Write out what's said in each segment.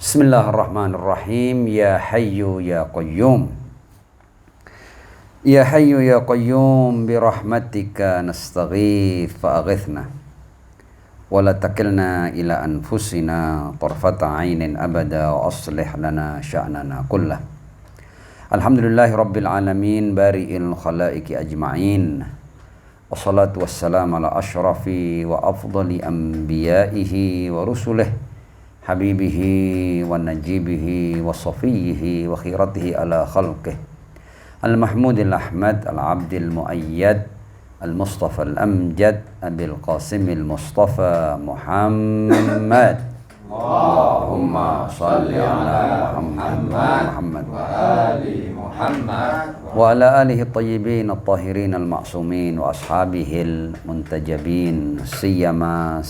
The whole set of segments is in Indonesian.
Bismillahirrahmanirrahim. Ya Hayyu Ya Qayyum. Ya Hayyu Ya Qayyum birahmatika nastaghith fa'aghithna wa la takilna ila anfusina tarfata 'ainin abada wa aslih lana sya'nana kullah. Alhamdulillahi rabbil alamin bari'il khalaiqi ajma'in. Wassalatu wassalamu ala ashrafi wa afdali anbiya'ihi wa rusulihi habibihi wa najibihi wa safiyihi wa khiratihi ala khalqih al-mahmudil ahmad al-abdil muayyad al-mustafa al-amjad abil qasimil mustafa Muhammad. Allahumma salli ala Muhammad wa ali Muhammad wa ala alihi at-tayyibin at-tahirin al-ma'sumin wa ashabihil muntajabin siyama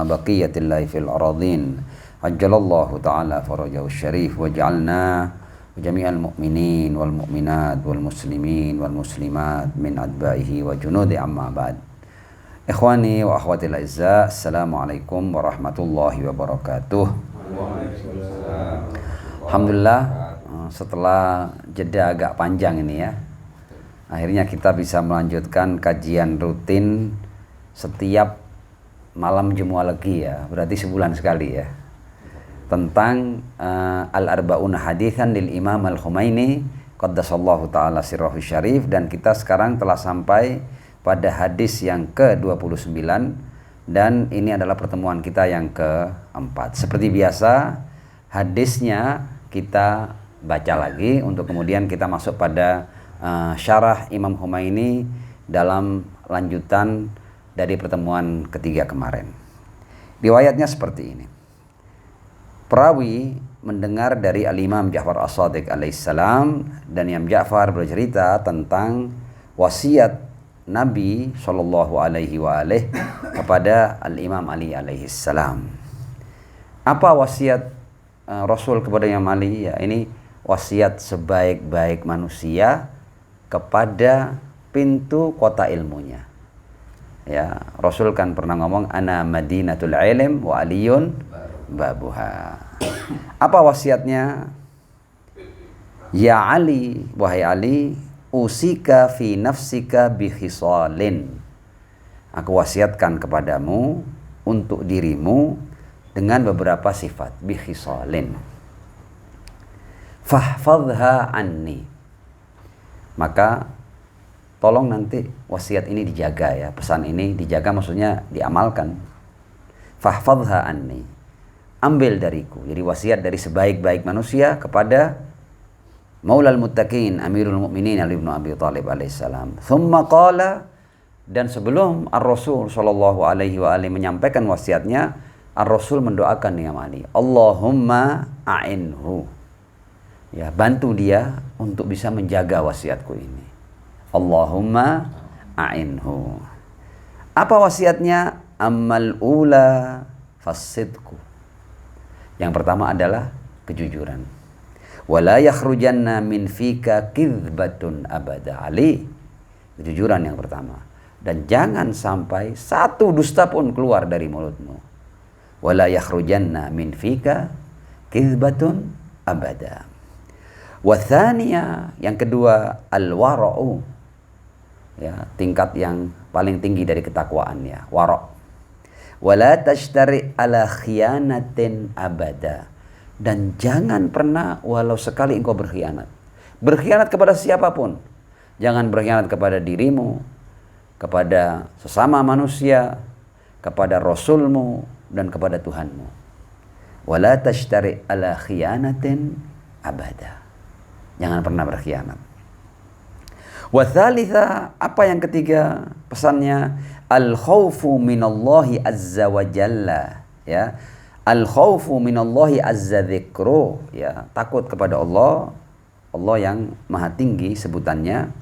baqiyatillahi fil aradin. Ajjalallahu ta'ala farajahu syarif wa ja'alna jami'al mu'minin wal mu'minat wal muslimin wal muslimat min adba'ihi wa junudi amma ba'd. Ikhwani wa akhwati al-aizza, assalamualaikum warahmatullahi wabarakatuh. Alhamdulillah, setelah jeda agak panjang ini ya, akhirnya kita bisa melanjutkan kajian rutin setiap malam Jumat Legi ya, berarti sebulan sekali ya, tentang Al-Arba'una Haditsan lil Imam Al-Khumaini qaddasallahu ta'ala sirrahu syarif. Dan kita sekarang telah sampai pada hadis yang ke-29 dan ini adalah pertemuan kita yang keempat. Seperti biasa, hadisnya kita baca lagi untuk kemudian kita masuk pada syarah Imam Khumaini dalam lanjutan dari pertemuan ketiga kemarin. Riwayatnya seperti ini. Perawi mendengar dari Al-Imam Ja'far As-Shadiq alaihissalam, dan Imam Ja'far bercerita tentang wasiat Nabi Shallallahu alaihi wa alihi kepada Al-Imam Ali alaihissalam. Apa wasiat Rasul kepada Imam Ali? Ya, ini wasiat sebaik-baik manusia kepada pintu kota ilmunya. Ya, Rasul kan pernah ngomong ana madinatul ilm wa aliyun babuha. Apa wasiatnya? Ya Ali, wahai Ali, usika fi nafsika bi khisalin. Aku wasiatkan kepadamu untuk dirimu dengan beberapa sifat, bi khisalin. Fahfadha anni. Maka tolong nanti wasiat ini dijaga ya, pesan ini dijaga, maksudnya diamalkan. Fahfadha anni. Ambil dariku. Jadi wasiat dari sebaik-baik manusia kepada Maulal Muttaqin Amirul Mukminin Ali bin Abi Thalib alaihissalam. Thumma qala, dan sebelum Ar-Rasul sallallahu alaihi wa alihi menyampaikan wasiatnya, Ar-Rasul mendoakan Imam Ali, Allahumma a'inhu. Ya, bantu dia untuk bisa menjaga wasiatku ini. Allahumma a'inhu. Apa wasiatnya? Ammal ula fasidku. Yang pertama adalah kejujuran. Wala yakhrujanna min fika kidhbatun abada. Ali, kejujuran yang pertama. Dan jangan sampai satu dusta pun keluar dari mulutmu. Wala yakhrujanna min fika kidhbatun abada. Wathaniya, yang kedua, al-wara'u. Ya, tingkat yang paling tinggi dari ketakwaan ya, wara'. Wala tashtari ala khiyanatin abada. Dan jangan pernah walau sekali engkau berkhianat. Berkhianat kepada siapapun. Jangan berkhianat kepada dirimu, kepada sesama manusia, kepada Rasulmu, dan kepada Tuhanmu. Wala tashtari ala khiyanatin abada. Jangan pernah berkhianat. Wa thalitha, apa yang ketiga pesannya? Al-khawfu minallahi azza wa jalla. Ya, al-khawfu minallahi azza dzikru. Ya, takut kepada Allah, Allah yang maha tinggi sebutannya.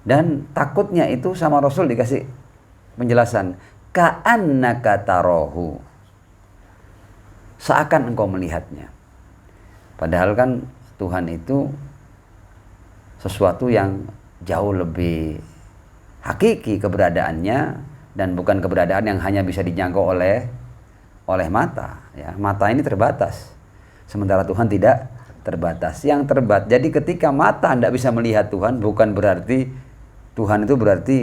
Dan takutnya itu sama Rasul dikasih penjelasan, ka'annaka tarahu. Seakan engkau melihatnya. Padahal kan Tuhan itu sesuatu yang jauh lebih hakiki keberadaannya, dan bukan keberadaan yang hanya bisa dijangkau oleh mata ya. Mata ini terbatas. sementara Tuhan tidak terbatas. Yang terbatas. Jadi ketika mata tidak bisa melihat Tuhan, bukan berarti Tuhan itu berarti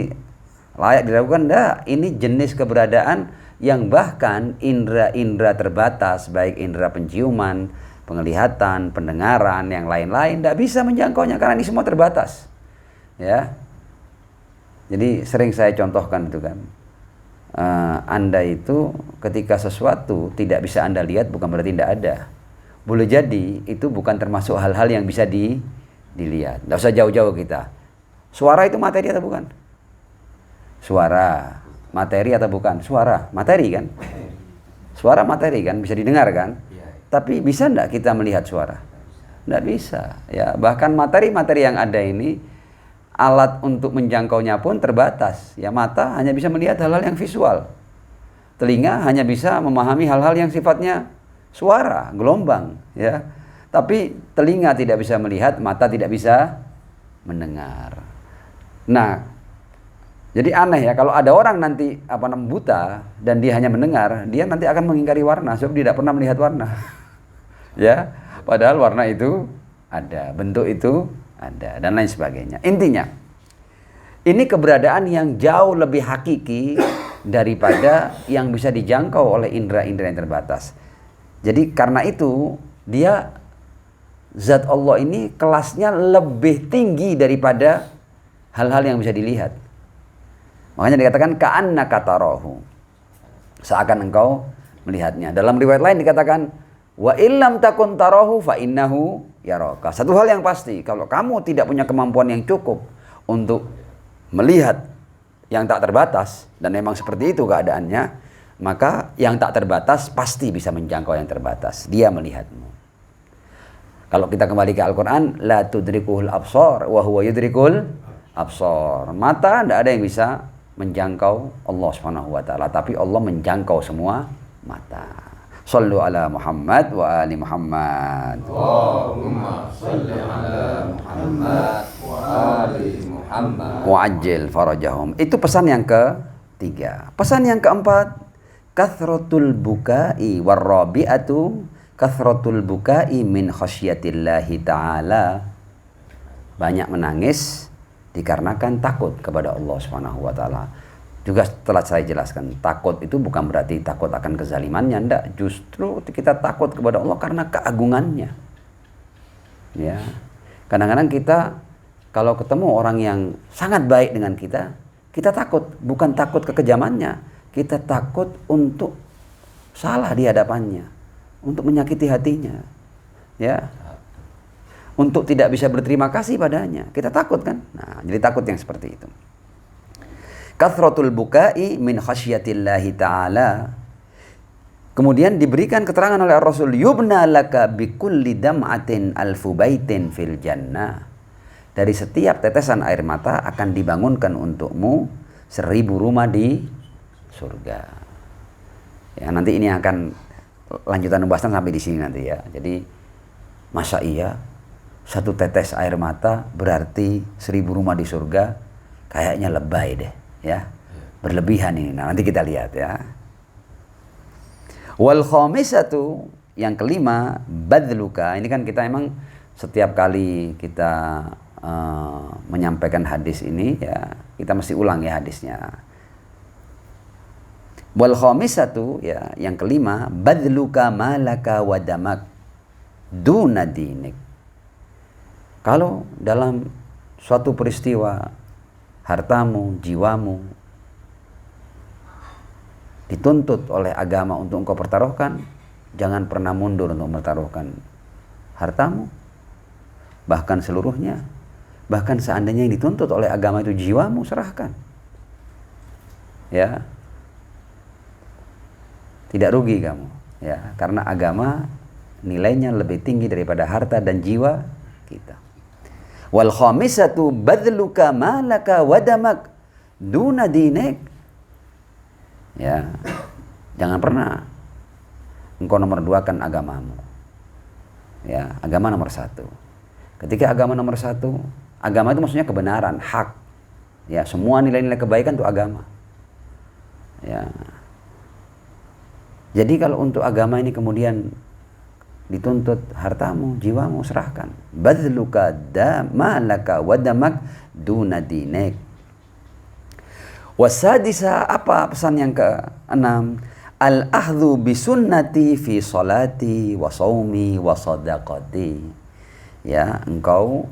layak diragukan. Enggak, ini jenis keberadaan yang bahkan indera-indera terbatas, baik indera penciuman, penglihatan, pendengaran, yang lain-lain tidak bisa menjangkaunya karena ini semua terbatas. Ya. Jadi sering saya contohkan itu kan. Anda itu ketika sesuatu tidak bisa Anda lihat bukan berarti tidak ada. Boleh jadi itu bukan termasuk hal-hal yang bisa dilihat. Tidak usah jauh-jauh kita. Suara itu materi atau bukan? Suara materi atau bukan? Suara materi kan? Suara materi kan, bisa didengar kan? Tapi bisa tidak kita melihat suara? Tidak bisa. Ya, bahkan materi-materi yang ada ini, alat untuk menjangkaunya pun terbatas. Ya, mata hanya bisa melihat hal-hal yang visual. Telinga hanya bisa memahami hal-hal yang sifatnya suara, gelombang, ya. Tapi telinga tidak bisa melihat, mata tidak bisa mendengar. Nah, jadi aneh ya kalau ada orang nanti buta dan dia hanya mendengar, dia nanti akan mengingkari warna sebab dia tidak pernah melihat warna. Ya, padahal warna itu ada, bentuk itu ada dan lain sebagainya. Intinya, ini keberadaan yang jauh lebih hakiki daripada yang bisa dijangkau oleh indera-indera yang terbatas. Jadi karena itu dia zat Allah ini kelasnya lebih tinggi daripada hal-hal yang bisa dilihat. Makanya dikatakan ka'annaka tarahu. Seakan engkau melihatnya. Dalam riwayat lain dikatakan wa illam takun tarahu fa innahu yaraka. Satu hal yang pasti, kalau kamu tidak punya kemampuan yang cukup untuk melihat yang tak terbatas dan memang seperti itu keadaannya, maka yang tak terbatas pasti bisa menjangkau yang terbatas. Dia melihatmu. Kalau kita kembali ke Al-Quran, la tudrikuhul absar wa huwa yudrikul absar. Mata tidak ada yang bisa menjangkau Allah Subhanahu wa taala, tapi Allah menjangkau semua mata. Shallu ala Muhammad wa ali Muhammad. Allahumma shalli ala Muhammad wa ali Muhammad. Wa'ajjil farajahum. Itu pesan yang ketiga. Pesan yang keempat, kathratul bukai warrabi'atu kathratul bukai min khasyatillahi ta'ala. Banyak menangis dikarenakan takut kepada Allah Subhanahu wa taala. Juga telah saya jelaskan, takut itu bukan berarti takut akan kezalimannya, enggak. Justru kita takut kepada Allah karena keagungannya. Ya. Kadang-kadang kita kalau ketemu orang yang sangat baik dengan kita takut, bukan takut kekejamannya. Kita takut untuk salah di hadapannya, untuk menyakiti hatinya, ya, untuk tidak bisa berterima kasih padanya. Kita takut kan? Nah, jadi takut yang seperti itu. Kathratul bukai min khasyatillahi ta'ala. Kemudian diberikan keterangan oleh Rasul, yubna laka bikulli dam'atin alfu baitin fil jannah. Dari setiap tetesan air mata akan dibangunkan untukmu 1000 rumah di surga. Ya, nanti ini akan lanjutan pembahasan sampai di sini nanti ya. Jadi masa iya satu tetes air mata berarti 1000 rumah di surga? Kayaknya lebay deh, ya. Berlebihan ini. Nah, nanti kita lihat ya. Wal khamisatu, yang kelima, badluka. Ini kan kita emang setiap kali kita menyampaikan hadis ini ya, kita mesti ulang ya hadisnya. Wal khamisatu, ya, yang kelima, badluka malaka wa damak duna dinik. Kalau dalam suatu peristiwa hartamu, jiwamu dituntut oleh agama untuk engkau pertaruhkan, jangan pernah mundur untuk mempertaruhkan hartamu, bahkan seluruhnya. Bahkan seandainya yang dituntut oleh agama itu jiwamu, serahkan. Ya. Tidak rugi kamu, ya, karena agama nilainya lebih tinggi daripada harta dan jiwa kita. Wal khamisatu badluka malaka wa damak duna dinik. Ya. Jangan pernah engkau nomor duakan agamamu. Ya, agama nomor satu. Ketika agama nomor satu, agama itu maksudnya kebenaran, hak. Ya, semua nilai-nilai kebaikan itu agama. Ya. Jadi kalau untuk agama ini kemudian dituntut hartamu, jiwamu serahkan. Badluka malaka wa damak duna dinek. Wasadisa, apa pesan yang keenam? Al-ahdhu bisunnati fi salati wa saumi wa sadaqati. Ya, engkau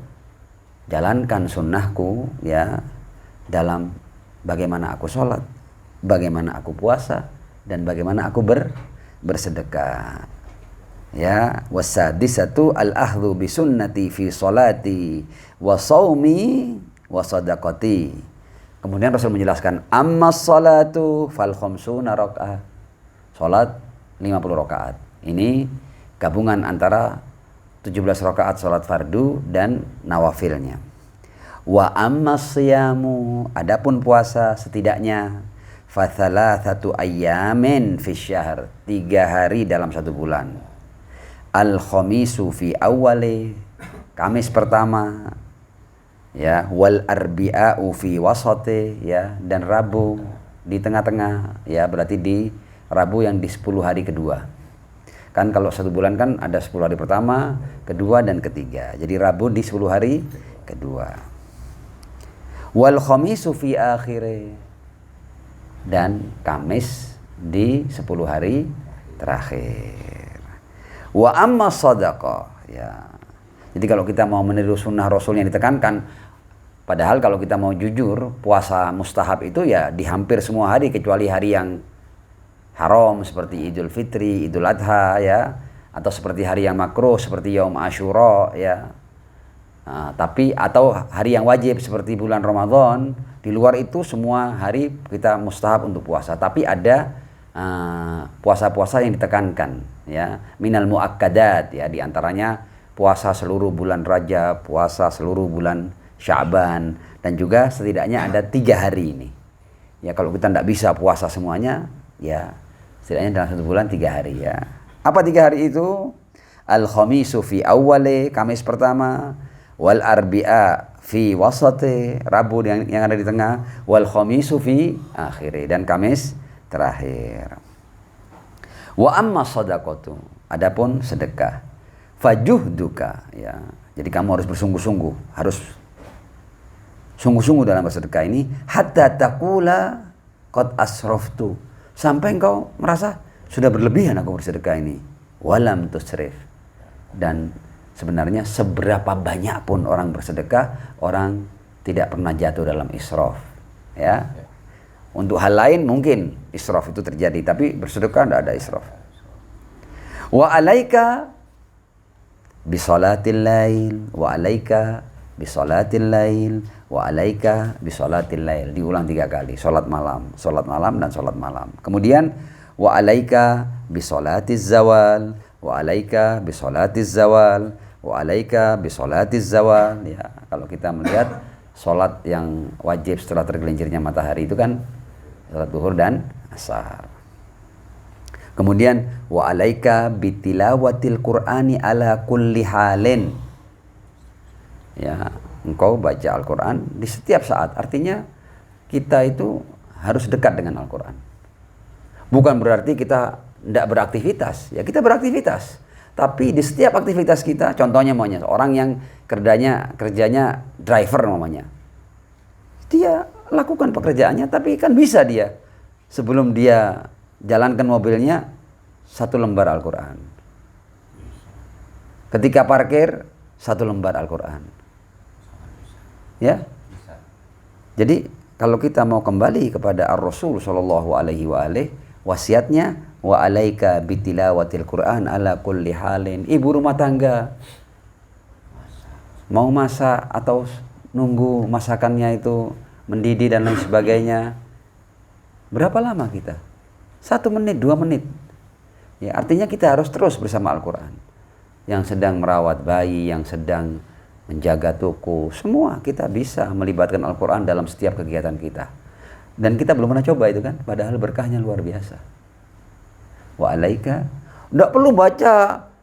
jalankan sunnahku ya dalam bagaimana aku sholat, bagaimana aku puasa, dan bagaimana aku bersedekah. Ya, wasadisatu al-ahdhu bisunnati fi salati wa saumi wa sadaqati. Kemudian Rasul menjelaskan, amma salatu fal khamsuna raka'ah. Salat 50 rakaat. Ini gabungan antara 17 rakaat salat fardu dan nawafilnya. Wa amma siyamu, adapun puasa setidaknya fa thalathatu ayyamin fi syahr, 3 hari dalam 1 bulan. Al khamisu fi awwali, Kamis pertama, ya, wal arbi'a'u fi wasati, ya, dan Rabu di tengah-tengah, ya, berarti di Rabu yang di 10 hari kedua. Kan kalau 1 bulan kan ada 10 hari pertama, kedua, dan ketiga. Jadi Rabu di 10 hari kedua. Wal khamisu fi akhiri, dan Kamis di 10 hari terakhir. Wa amma sadaqah, ya. Jadi kalau kita mau meniru sunnah Rasul yang ditekankan, padahal kalau kita mau jujur, puasa mustahab itu ya di hampir semua hari kecuali hari yang haram seperti Idul Fitri, Idul Adha, ya, atau seperti hari yang makruh seperti Yaum Asyura, ya. Tapi atau hari yang wajib seperti bulan Ramadan. Di luar itu semua hari kita mustahab untuk puasa. Tapi ada puasa-puasa yang ditekankan, ya, minal muakkadat, ya, di antaranya puasa seluruh bulan Rajab, puasa seluruh bulan Sya'ban, dan juga setidaknya ada 3 hari ini. Ya, kalau kita tidak bisa puasa semuanya, ya setidaknya dalam 1 bulan 3 hari, ya. Apa 3 hari itu? Al-khamisu fi awwali, Kamis pertama, wal arbi'a fi wasati, Rabu yang ada di tengah, wal khamisu fi akhiri, dan Kamis terakhir. Wa amma sadaqatu, adapun sedekah, fajuhduka, ya. Jadi kamu harus bersungguh-sungguh, harus sungguh-sungguh dalam bersedekah ini, hatta taqula qad asraftu, sampai engkau merasa sudah berlebihan aku bersedekah ini. Walam tusrif, dan sebenarnya seberapa banyak pun orang bersedekah, orang tidak pernah jatuh dalam israf, ya. Untuk hal lain mungkin israf itu terjadi, tapi bersedekah tidak ada israf. Wa alaika bisolatil lail, wa alaika bisolatil lail, wa alaika bisolatil lail. Diulang 3 kali, salat malam, dan salat malam. Kemudian wa alaika bisolatiz zawal, wa alaika bisolatiz zawal, wa alaika bisolatiz zawal. Ya, kalau kita melihat salat yang wajib setelah tergelincirnya matahari itu kan salat zuhur dan asar. Kemudian wa alaika bitilawatil Qur'ani ala kulli halin. Ya, engkau baca Al-Qur'an di setiap saat. Artinya kita itu harus dekat dengan Al-Qur'an. Bukan berarti kita tidak beraktivitas. Ya, kita beraktivitas. Tapi di setiap aktivitas kita, contohnya orang yang kerjanya driver namanya. Dia lakukan pekerjaannya, tapi kan bisa dia sebelum dia jalankan mobilnya 1 lembar Al-Qur'an. Ketika parkir 1 lembar Al-Qur'an. Ya. Jadi kalau kita mau kembali kepada Ar-Rasul sallallahu alaihi wa alihi, wasiatnya wa alaika bitilawatil Qur'an ala kulli halin. Ibu rumah tangga mau masak atau nunggu masakannya itu mendidih dan lain sebagainya, berapa lama kita? 1 menit, 2 menit. Ya, artinya kita harus terus bersama Al-Quran. Yang sedang merawat bayi, yang sedang menjaga toko, semua kita bisa melibatkan Al-Quran dalam setiap kegiatan kita. Dan kita belum pernah coba itu kan, padahal berkahnya luar biasa. Wa alaika, tidak perlu baca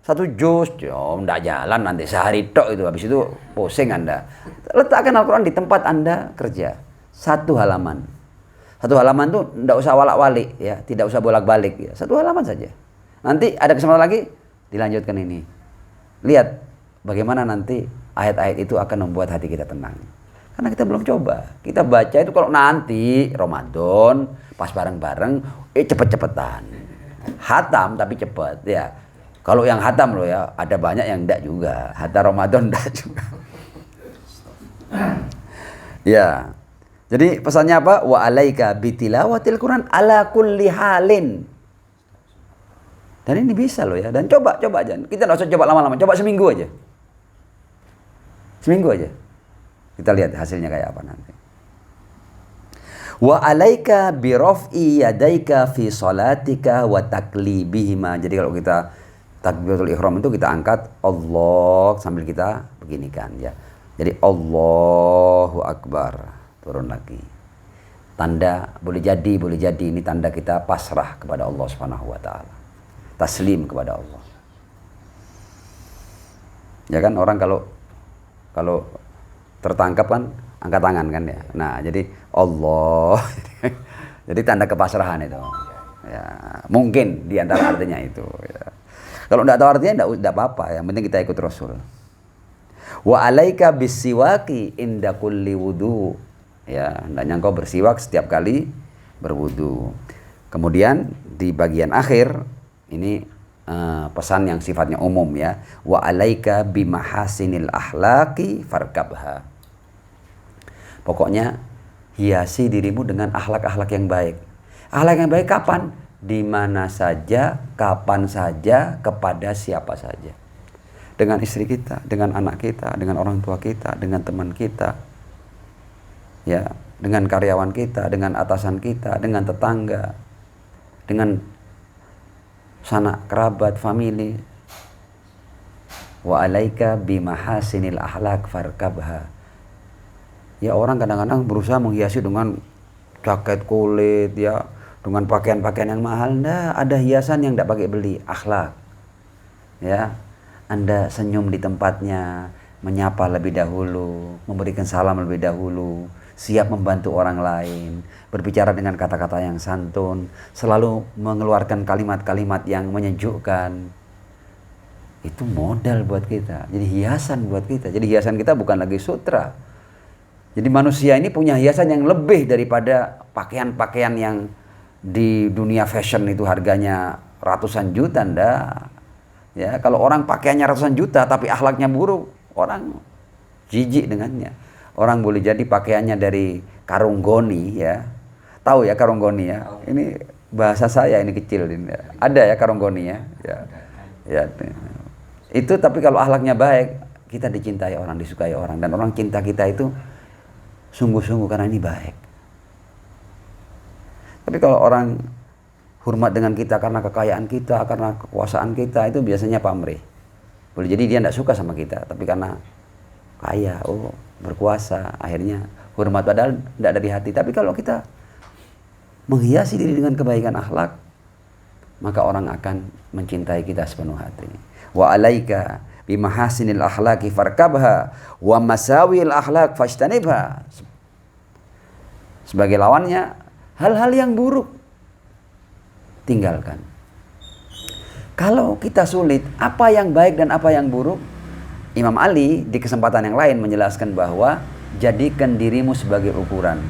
1 juz, tidak jalan nanti sehari tok itu, habis itu pusing Anda. Letakkan Al-Quran di tempat Anda kerja. 1 halaman. 1 halaman tuh tidak usah walak-walik, ya, tidak usah bolak-balik, ya. 1 halaman saja. Nanti ada kesempatan lagi, dilanjutkan ini. Lihat bagaimana nanti ayat-ayat itu akan membuat hati kita tenang. Karena kita belum coba. Kita baca itu kalau nanti Ramadan pas bareng-bareng, cepet-cepetan. Hatam tapi cepet ya. Kalau yang hatam loh ya, ada banyak yang enggak juga. Hatam Ramadan enggak juga. Ya. Jadi pesannya apa? Wa alaika bitilawatil Quran ala kulli halin. Dan ini bisa loh ya. Dan coba aja. Kita enggak usah coba lama-lama. Coba seminggu aja. Seminggu aja. Kita lihat hasilnya kayak apa nanti. Wa alaika bi raf'i yadaika fi salatika wa taklibihima. Jadi kalau kita takbiratul ihram itu kita angkat Allah sambil kita beginikan ya. Jadi Allahu Akbar. Turun lagi. Tanda boleh jadi ini tanda kita pasrah kepada Allah Subhanahu wa taala. Taslim kepada Allah. Ya kan orang kalau tertangkap kan angkat tangan kan ya. Nah, jadi Allah. Jadi tanda kepasrahan itu. Ya, mungkin di antara artinya itu ya. Kalau enggak tahu artinya enggak apa-apa, yang penting kita ikut Rasul. Wa alaika bisiwaki inda kulli wudu. Ya, hendaknya engkau bersiwak setiap kali berwudu. Kemudian di bagian akhir ini pesan yang sifatnya umum ya. Wa alaika bimahasinil akhlaqi farkabha. Pokoknya hiasi dirimu dengan akhlak-akhlak yang baik. Akhlak yang baik kapan? Di mana saja, kapan saja, kepada siapa saja. Dengan istri kita, dengan anak kita, dengan orang tua kita, dengan teman kita. Ya, dengan karyawan kita, dengan atasan kita, dengan tetangga, dengan sanak kerabat, famili. Wa alaika bimahasinil akhlaq farkabha. Ya orang kadang-kadang berusaha menghiasi dengan jaket kulit ya, dengan pakaian-pakaian yang mahal. Nah, ada hiasan yang tidak pakai beli, akhlak. Ya, Anda senyum di tempatnya, menyapa lebih dahulu, memberikan salam lebih dahulu, siap membantu orang lain, berbicara dengan kata-kata yang santun, selalu mengeluarkan kalimat-kalimat yang menyejukkan. Itu modal buat kita, jadi hiasan buat kita. Jadi hiasan kita bukan lagi sutra. Jadi manusia ini punya hiasan yang lebih daripada pakaian-pakaian yang di dunia fashion itu harganya ratusan juta. Ndak. Ya, kalau orang pakaiannya ratusan juta tapi akhlaknya buruk, orang jijik dengannya. Orang boleh jadi pakaiannya dari karung goni ya. Tahu ya karung goni ya? Ini bahasa saya ini kecil ini. Ada ya karung goni ya. Ya. Itu tapi kalau akhlaknya baik, kita dicintai orang, disukai orang, dan orang cinta kita itu sungguh-sungguh karena ini baik. Tapi kalau orang hormat dengan kita karena kekayaan kita, karena kekuasaan kita, itu biasanya pamrih. Boleh jadi dia tidak suka sama kita, tapi karena kaya, berkuasa, akhirnya hormat padahal tidak dari hati. Tapi kalau kita menghiasi diri dengan kebaikan akhlak, maka orang akan mencintai kita sepenuh hati. Wa alaika bimahasinil akhlaqi farkabha wa masawil akhlaq fajtanibha. Sebagai lawannya, hal-hal yang buruk tinggalkan. Kalau kita sulit, apa yang baik dan apa yang buruk? Imam Ali di kesempatan yang lain menjelaskan bahwa jadikan dirimu sebagai ukuran.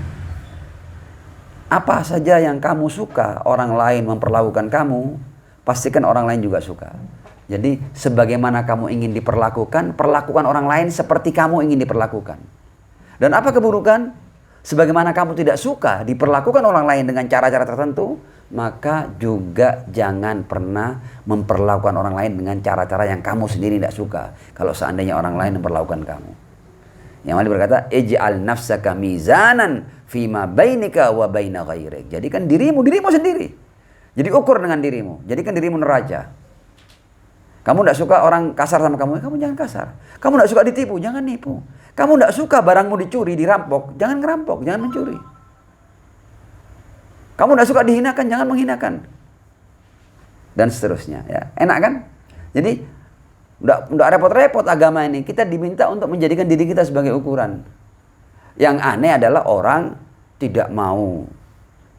Apa saja yang kamu suka orang lain memperlakukan kamu, pastikan orang lain juga suka. Jadi sebagaimana kamu ingin diperlakukan, perlakukan orang lain seperti kamu ingin diperlakukan. Dan apa keburukan? Sebagaimana kamu tidak suka diperlakukan orang lain dengan cara-cara tertentu, maka juga jangan pernah memperlakukan orang lain dengan cara-cara yang kamu sendiri tidak suka. Kalau seandainya orang lain memperlakukan kamu. Yang Ali berkata, ij'al nafsaka mizanan fima bainika wa baina ghairik. Jadikan dirimu sendiri. Jadi ukur dengan dirimu. Jadikan dirimu neraca. Kamu tidak suka orang kasar sama kamu, kamu jangan kasar. Kamu tidak suka ditipu, jangan nipu. Kamu tidak suka barangmu dicuri, dirampok, jangan ngerampok, jangan mencuri. Kamu tidak suka dihinakan, jangan menghinakan. Dan seterusnya. Ya. Enak kan? Jadi tidak repot-repot agama ini. Kita diminta untuk menjadikan diri kita sebagai ukuran. Yang aneh adalah orang tidak mau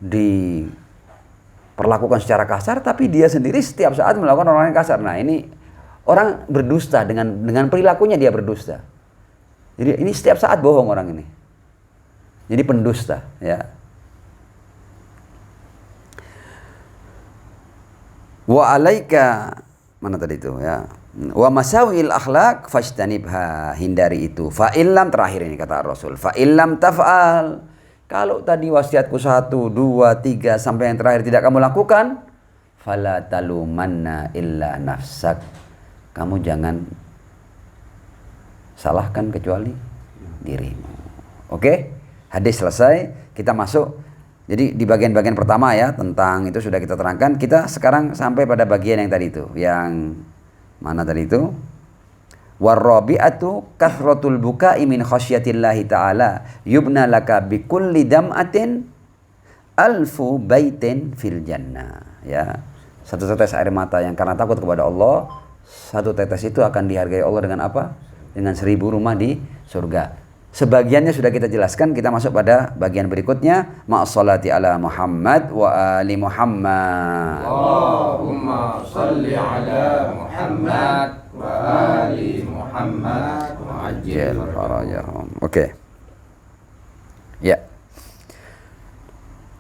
diperlakukan secara kasar, tapi dia sendiri setiap saat melakukan orang yang kasar. Nah ini Orang berdusta dengan perilakunya dia berdusta. Jadi ini setiap saat bohong orang ini. Jadi pendusta, ya. Wa alaika, mana tadi itu ya. Wa masawil akhlak fajtanibha, hindari itu. Fa illam, terakhir ini kata Rasul, fa illam taf'al, kalau tadi wasiatku 1, 2, 3 sampai yang terakhir tidak kamu lakukan, fala talumanna illa nafsak, kamu jangan salahkan kecuali dirimu. Oke? Hadis selesai, kita masuk. Jadi di bagian-bagian pertama ya, tentang itu sudah kita terangkan. Kita sekarang sampai pada bagian yang tadi itu. Yang mana tadi itu? Warrabi'atu kathratul buka'i min khasyatillahi ta'ala yubna laka bikulli dam'atin alfu baitin fil jannah. Ya. Satu tetes air mata yang karena takut kepada Allah, satu tetes itu akan dihargai Allah dengan apa? Dengan 1000 rumah di surga. Sebagiannya sudah kita jelaskan, kita masuk pada bagian berikutnya. Ma'assalati ala Muhammad wa ali Muhammad. Allahumma salli ala Muhammad wa ali Muhammad wa ajil farajahum. Oke. Ya.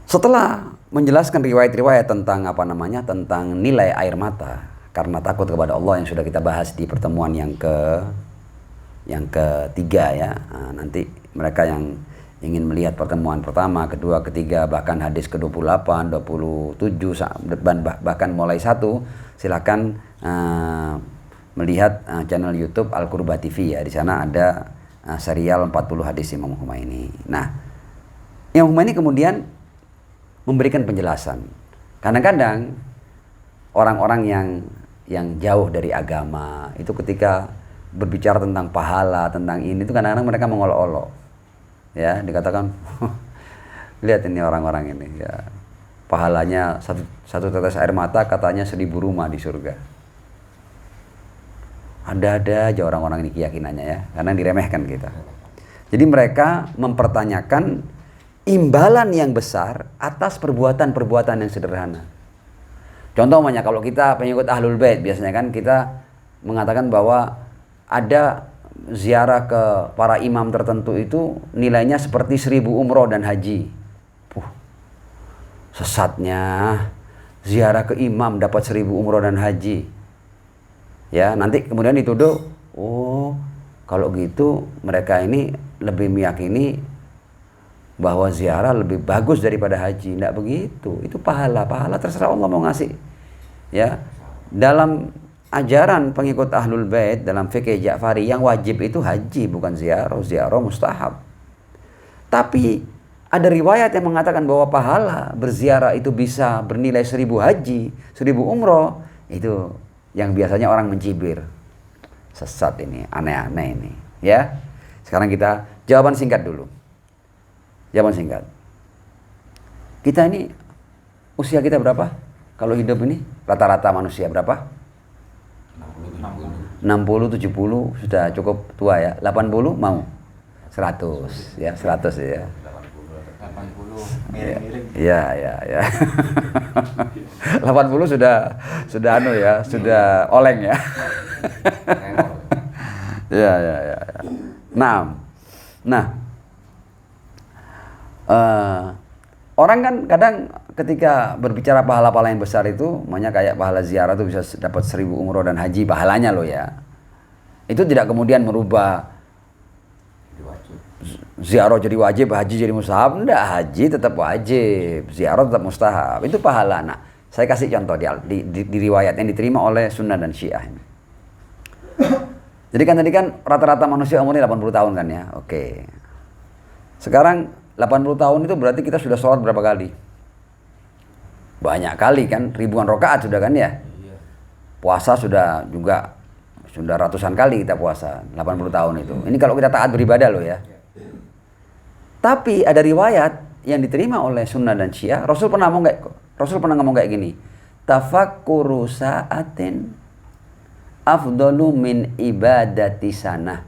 Setelah menjelaskan riwayat-riwayat tentang tentang nilai air mata karena takut kepada Allah yang sudah kita bahas di pertemuan yang ketiga ya. Nah, nanti mereka yang ingin melihat pertemuan pertama, kedua, ketiga, bahkan hadis ke-28, 27 bahkan mulai 1, silakan melihat channel YouTube Al-Qurba TV ya. Di sana ada serial 40 hadis Imam Humaini. Nah, Imam Humaini kemudian memberikan penjelasan. Kadang-kadang orang-orang yang jauh dari agama itu ketika berbicara tentang pahala, tentang ini itu kadang-kadang mereka mengolok-olok. Ya, dikatakan lihat ini orang-orang ini ya. Pahalanya satu tetes air mata katanya 1000 rumah di surga. Ada-ada aja orang-orang ini keyakinannya ya, karena diremehkan kita. Jadi mereka mempertanyakan imbalan yang besar atas perbuatan-perbuatan yang sederhana. Contohnya kalau kita pengikut Ahlul Bait biasanya kan kita mengatakan bahwa ada ziarah ke para imam tertentu itu nilainya seperti 1000 umroh dan haji. Sesatnya ziarah ke imam dapat 1000 umroh dan haji. Ya, nanti kemudian dituduh, oh kalau gitu mereka ini lebih meyakini bahwa ziarah lebih bagus daripada haji. Tidak begitu, itu pahala terserah Allah mau ngasih. Ya, dalam ajaran pengikut Ahlul Bait dalam fikih Ja'fari yang wajib itu haji bukan ziarah mustahab. Tapi ada riwayat yang mengatakan bahwa pahala berziarah itu bisa bernilai 1000 haji, 1000 umroh. Itu yang biasanya orang mencibir. Sesat ini, aneh-aneh ini, ya. Sekarang kita jawaban singkat dulu. Jawaban singkat. Kita ini usia kita berapa? Kalau hidup ini rata-rata manusia berapa? 60, 70 sudah cukup tua ya. 80 mau? 100 ya, 100 ya. 80 miring-miring. Ya. 80 sudah anu ya, sudah oleng ya. Ya. Nah, orang kan kadang ketika berbicara pahala-pahala yang besar itu, makanya kayak pahala ziarah itu bisa dapat 1000 umroh dan haji pahalanya loh ya. Itu tidak kemudian merubah ziarah jadi wajib, haji jadi mustahab. Enggak, haji tetap wajib, ziarah tetap mustahab. Itu pahala. Nah, saya kasih contoh di riwayat yang diterima oleh Sunnah dan Syiah ini. Jadi kan tadi kan rata-rata manusia umurnya 80 tahun kan ya. Oke. Sekarang 80 tahun itu berarti kita sudah sholat berapa kali? Banyak kali kan, ribuan rakaat sudah kan ya. Puasa sudah ratusan kali kita puasa, 80 tahun itu. Ini kalau kita taat beribadah loh ya. Tapi ada riwayat yang diterima oleh Sunnah dan Syiah, Rasul pernah ngomong kayak gini. Tafakkuru sa'atin afdalu min ibadati sanah.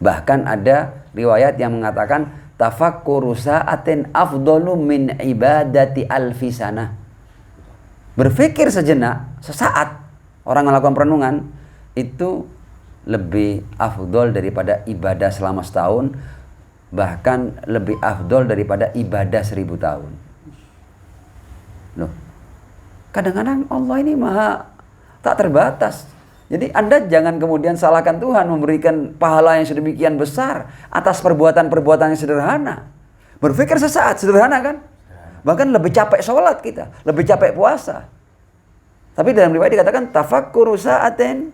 Bahkan ada riwayat yang mengatakan tafakkuru sa'atin afdalu min ibadati alfi sanah. Berpikir sejenak, sesaat orang melakukan perenungan itu lebih afdol daripada ibadah selama setahun, bahkan lebih afdol daripada ibadah 1000 tahun. Loh, kadang-kadang Allah ini maha tak terbatas. Jadi Anda jangan kemudian salahkan Tuhan memberikan pahala yang sedemikian besar atas perbuatan-perbuatan yang sederhana. Berpikir sesaat, sederhana kan? Bahkan lebih capek sholat kita, lebih capek puasa. Tapi dalam riwayat dikatakan tafakkuru sa'atin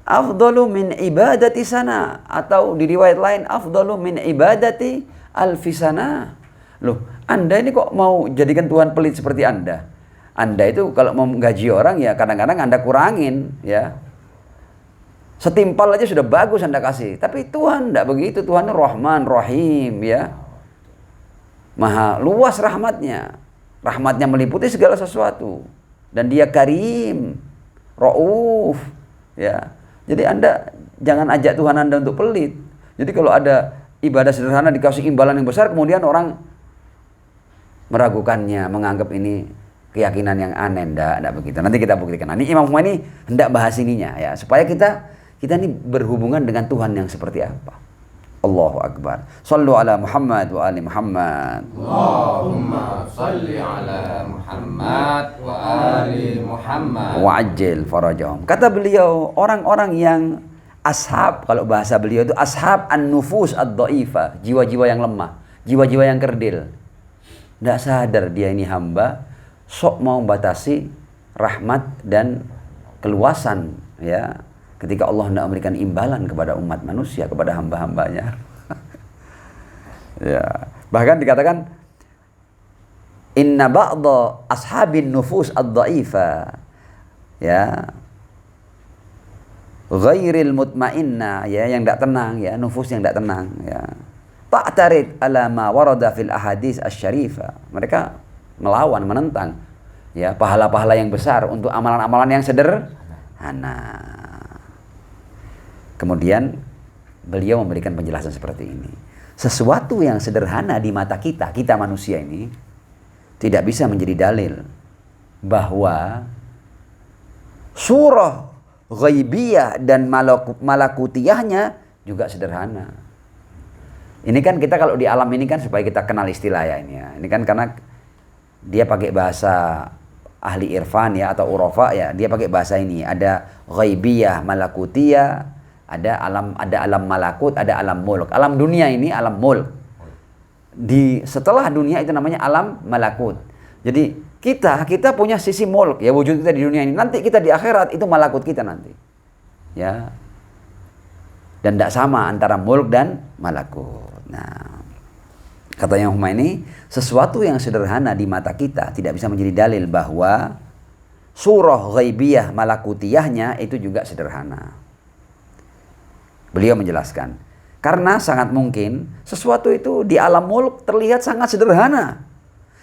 afdalu min ibadati sana, atau di riwayat lain afdalu min ibadati alfi sana. Loh, Anda ini kok mau jadikan Tuhan pelit seperti Anda? Anda itu kalau mau menggaji orang ya kadang-kadang Anda kurangin ya. Setimpal aja sudah bagus Anda kasih. Tapi Tuhan tidak begitu. Tuhan Rahman, Rahim ya. Maha luas rahmatnya. Rahmatnya meliputi segala sesuatu. Dan dia Karim, Rauf ya. Jadi Anda jangan ajak Tuhan Anda untuk pelit. Jadi kalau ada ibadah sederhana dikasih imbalan yang besar, kemudian orang meragukannya, menganggap ini keyakinan yang aneh. Enggak begitu. Nanti kita buktikan. Nah, ini Imam Khomeini hendak bahas ininya ya, supaya kita ini berhubungan dengan Tuhan yang seperti apa. Allahu Akbar. Sallu ala Muhammad wa ali Muhammad. Allahumma salli ala Muhammad wa ali Muhammad. Wa ajil farajahum. Kata beliau, orang-orang yang ashab, kalau bahasa beliau itu ashab an-nufus ad-dhaifah, jiwa-jiwa yang lemah, jiwa-jiwa yang kerdil. Tidak sadar dia ini hamba, sok mau batasi rahmat dan keluasan ya, ketika Allah hendak memberikan imbalan kepada umat manusia, kepada hamba-hambanya. Ya, bahkan dikatakan inna ba'dha ashabin nufus ad-dha'ifa ya, ghairil mutmainnah ya, yang tidak tenang ya, nufus yang tidak tenang ya, ta'tarid ala ma warada fil ahadits asy-syarifah. Mereka melawan, menentang ya pahala-pahala yang besar untuk amalan-amalan yang sederhana. Kemudian beliau memberikan penjelasan seperti ini. Sesuatu yang sederhana di mata kita manusia ini tidak bisa menjadi dalil bahwa surah ghaibiyah dan malakutiyahnya juga sederhana. Ini kan kita kalau di alam ini kan supaya kita kenal istilah ya ini ya. Ini kan karena dia pakai bahasa ahli irfan ya, atau urafa ya, dia pakai bahasa ini. Ada ghaibiyah, malakutiyah, ada alam malakut, ada alam mulk. Alam dunia ini alam mulk. Setelah dunia itu namanya alam malakut. Jadi kita punya sisi mulk ya, wujud kita di dunia ini. Nanti kita di akhirat itu malakut kita nanti. Ya. Dan tidak sama antara mulk dan malakut. Nah, kata Imam Khomeini, sesuatu yang sederhana di mata kita tidak bisa menjadi dalil bahwa surah ghaibiyah malakutiyahnya itu juga sederhana. Beliau menjelaskan, karena sangat mungkin sesuatu itu di alam mulk terlihat sangat sederhana,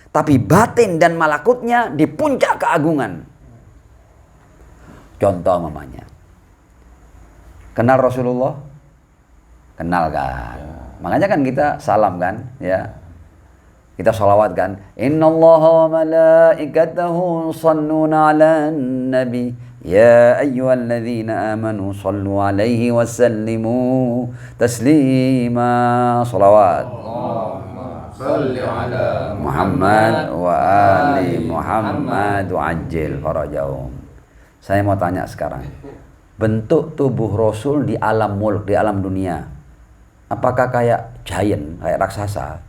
tapi batin dan malakutnya di puncak keagungan. Contoh mamanya, kenal Rasulullah? Kenal kan? Makanya kan kita salam kan, ya. Kita sholawat kan. Innallaha wa malaikatahu shalluna 'alan nabi. Ya ayyuhalladzina amanu shallu 'alaihi wa sallimu taslima. Sholawat. Allahumma salli ala Muhammad wa ali Muhammad wa ajil farajahum. Saya mau tanya sekarang. Bentuk tubuh Rasul di alam mulk, di alam dunia, apakah kayak giant, kayak raksasa?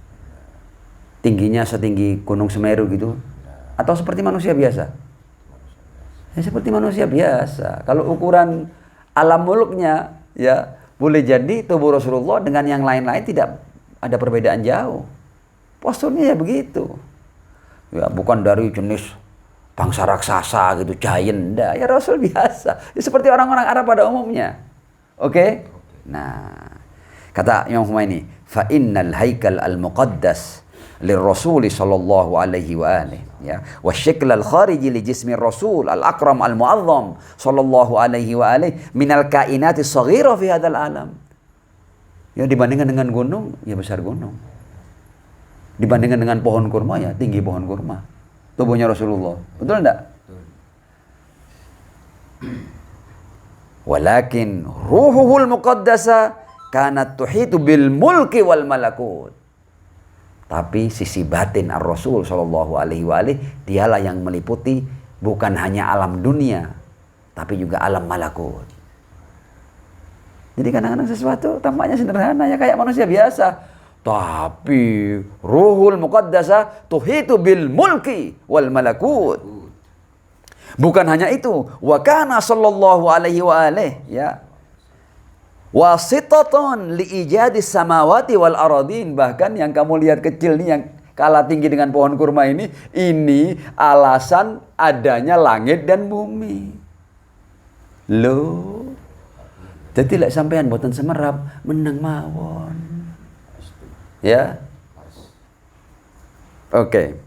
Tingginya setinggi Gunung Semeru gitu? Atau seperti manusia biasa? Ya seperti manusia biasa. Kalau ukuran alam mulknya ya, boleh jadi tubuh Rasulullah dengan yang lain-lain tidak ada perbedaan jauh. Posturnya ya begitu. Ya bukan dari jenis bangsa raksasa gitu, giant. Enggak, ya Rasul biasa. Ya, seperti orang-orang Arab pada umumnya. Oke? Nah, kata Imam Khomeini, fa innal haikal al-muqaddas lirrasul sallallahu alaihi wa alihi ya, wa syakl al-khariji li jismi rasul al-akram al-mu'azzam sallallahu alaihi wa alihi minal kainati saghira fi hadzal alam. Ya dibandingkan dengan gunung, ya besar gunung. Dibandingkan dengan pohon kurma, ya tinggi pohon kurma. Tubuhnya Rasulullah. Betul enggak? Walakin ruhuhul muqaddasa kanat tuhitu bil mulki wal malakut. Tapi sisi batin ar-Rasul sallallahu alaihi wa alihi, dialah yang meliputi bukan hanya alam dunia, tapi juga alam malakut. Jadi kadang-kadang sesuatu tampaknya sederhana ya kayak manusia biasa. Tapi ruhul muqaddasa tuhitu bil mulki wal malakut. Bukan hanya itu, wa kana sallallahu alaihi wa alihi ya wasitatan li ijadis samawati wal aradin. Bahkan yang kamu lihat kecil nih yang kalah tinggi dengan pohon kurma ini alasan adanya langit dan bumi. Loh. Jadi lek sampean boten semerap menang mawon. Ya. Oke.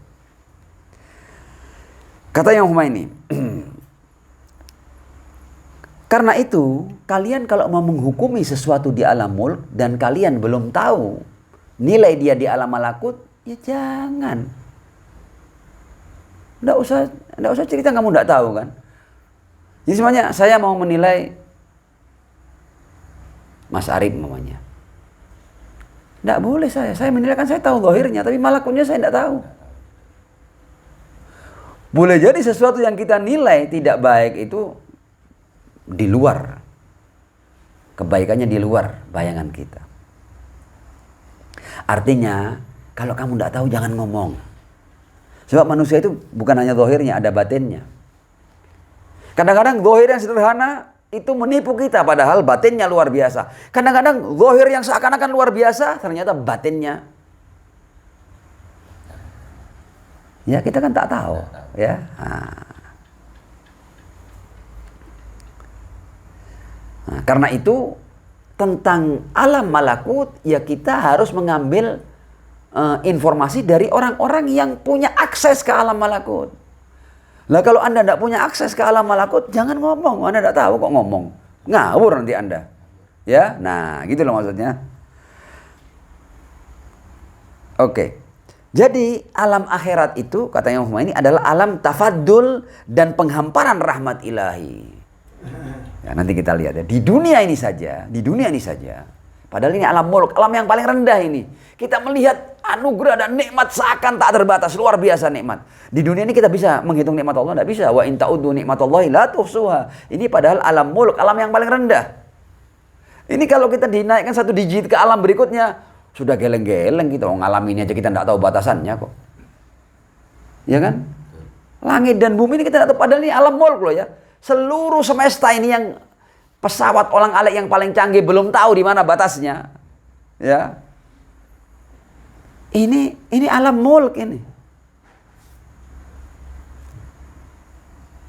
Kata Imam Khomeini, karena itu kalian kalau mau menghukumi sesuatu di alam mulk dan kalian belum tahu nilai dia di alam malakut, ya jangan. Nggak usah cerita kamu nggak tahu kan. Jadi semuanya saya mau menilai Mas Arif namanya. Nggak boleh saya menilai kan saya tahu zahirnya, tapi malakutnya saya nggak tahu. Boleh jadi sesuatu yang kita nilai tidak baik itu di luar. Kebaikannya di luar bayangan kita. Artinya, kalau kamu tidak tahu jangan ngomong. Sebab manusia itu bukan hanya zahirnya, ada batinnya. Kadang-kadang zahir yang sederhana itu menipu kita, padahal batinnya luar biasa. Kadang-kadang zahir yang seakan-akan luar biasa, ternyata batinnya ya kita kan tak tahu, ya. Nah, karena itu tentang alam malakut ya kita harus mengambil informasi dari orang-orang yang punya akses ke alam malakut. Lah kalau Anda tidak punya akses ke alam malakut, jangan ngomong. Anda tidak tahu kok ngomong, ngawur nanti Anda. Ya, nah gitu loh maksudnya. Oke. Jadi alam akhirat itu katanya Imam Khomeini adalah alam tafaddul dan penghamparan rahmat ilahi. Ya, nanti kita lihat ya di dunia ini saja. Padahal ini alam mulk, alam yang paling rendah ini. Kita melihat anugerah dan nikmat seakan tak terbatas, luar biasa nikmat. Di dunia ini kita bisa menghitung nikmat Allah, tidak bisa. Wa in ta'uddu nikmatallahi la tuhsuha. Ini padahal alam mulk, alam yang paling rendah. Ini kalau kita dinaikkan satu digit ke alam berikutnya, sudah geleng-geleng kita ngalamin aja, kita tidak tahu batasannya kok. Ya kan? Langit dan bumi ini kita tidak tahu, padahal ini alam mulk loh ya. Seluruh semesta ini yang pesawat olang-alik yang paling canggih belum tahu di mana batasnya. Ya. Ini alam mulk ini.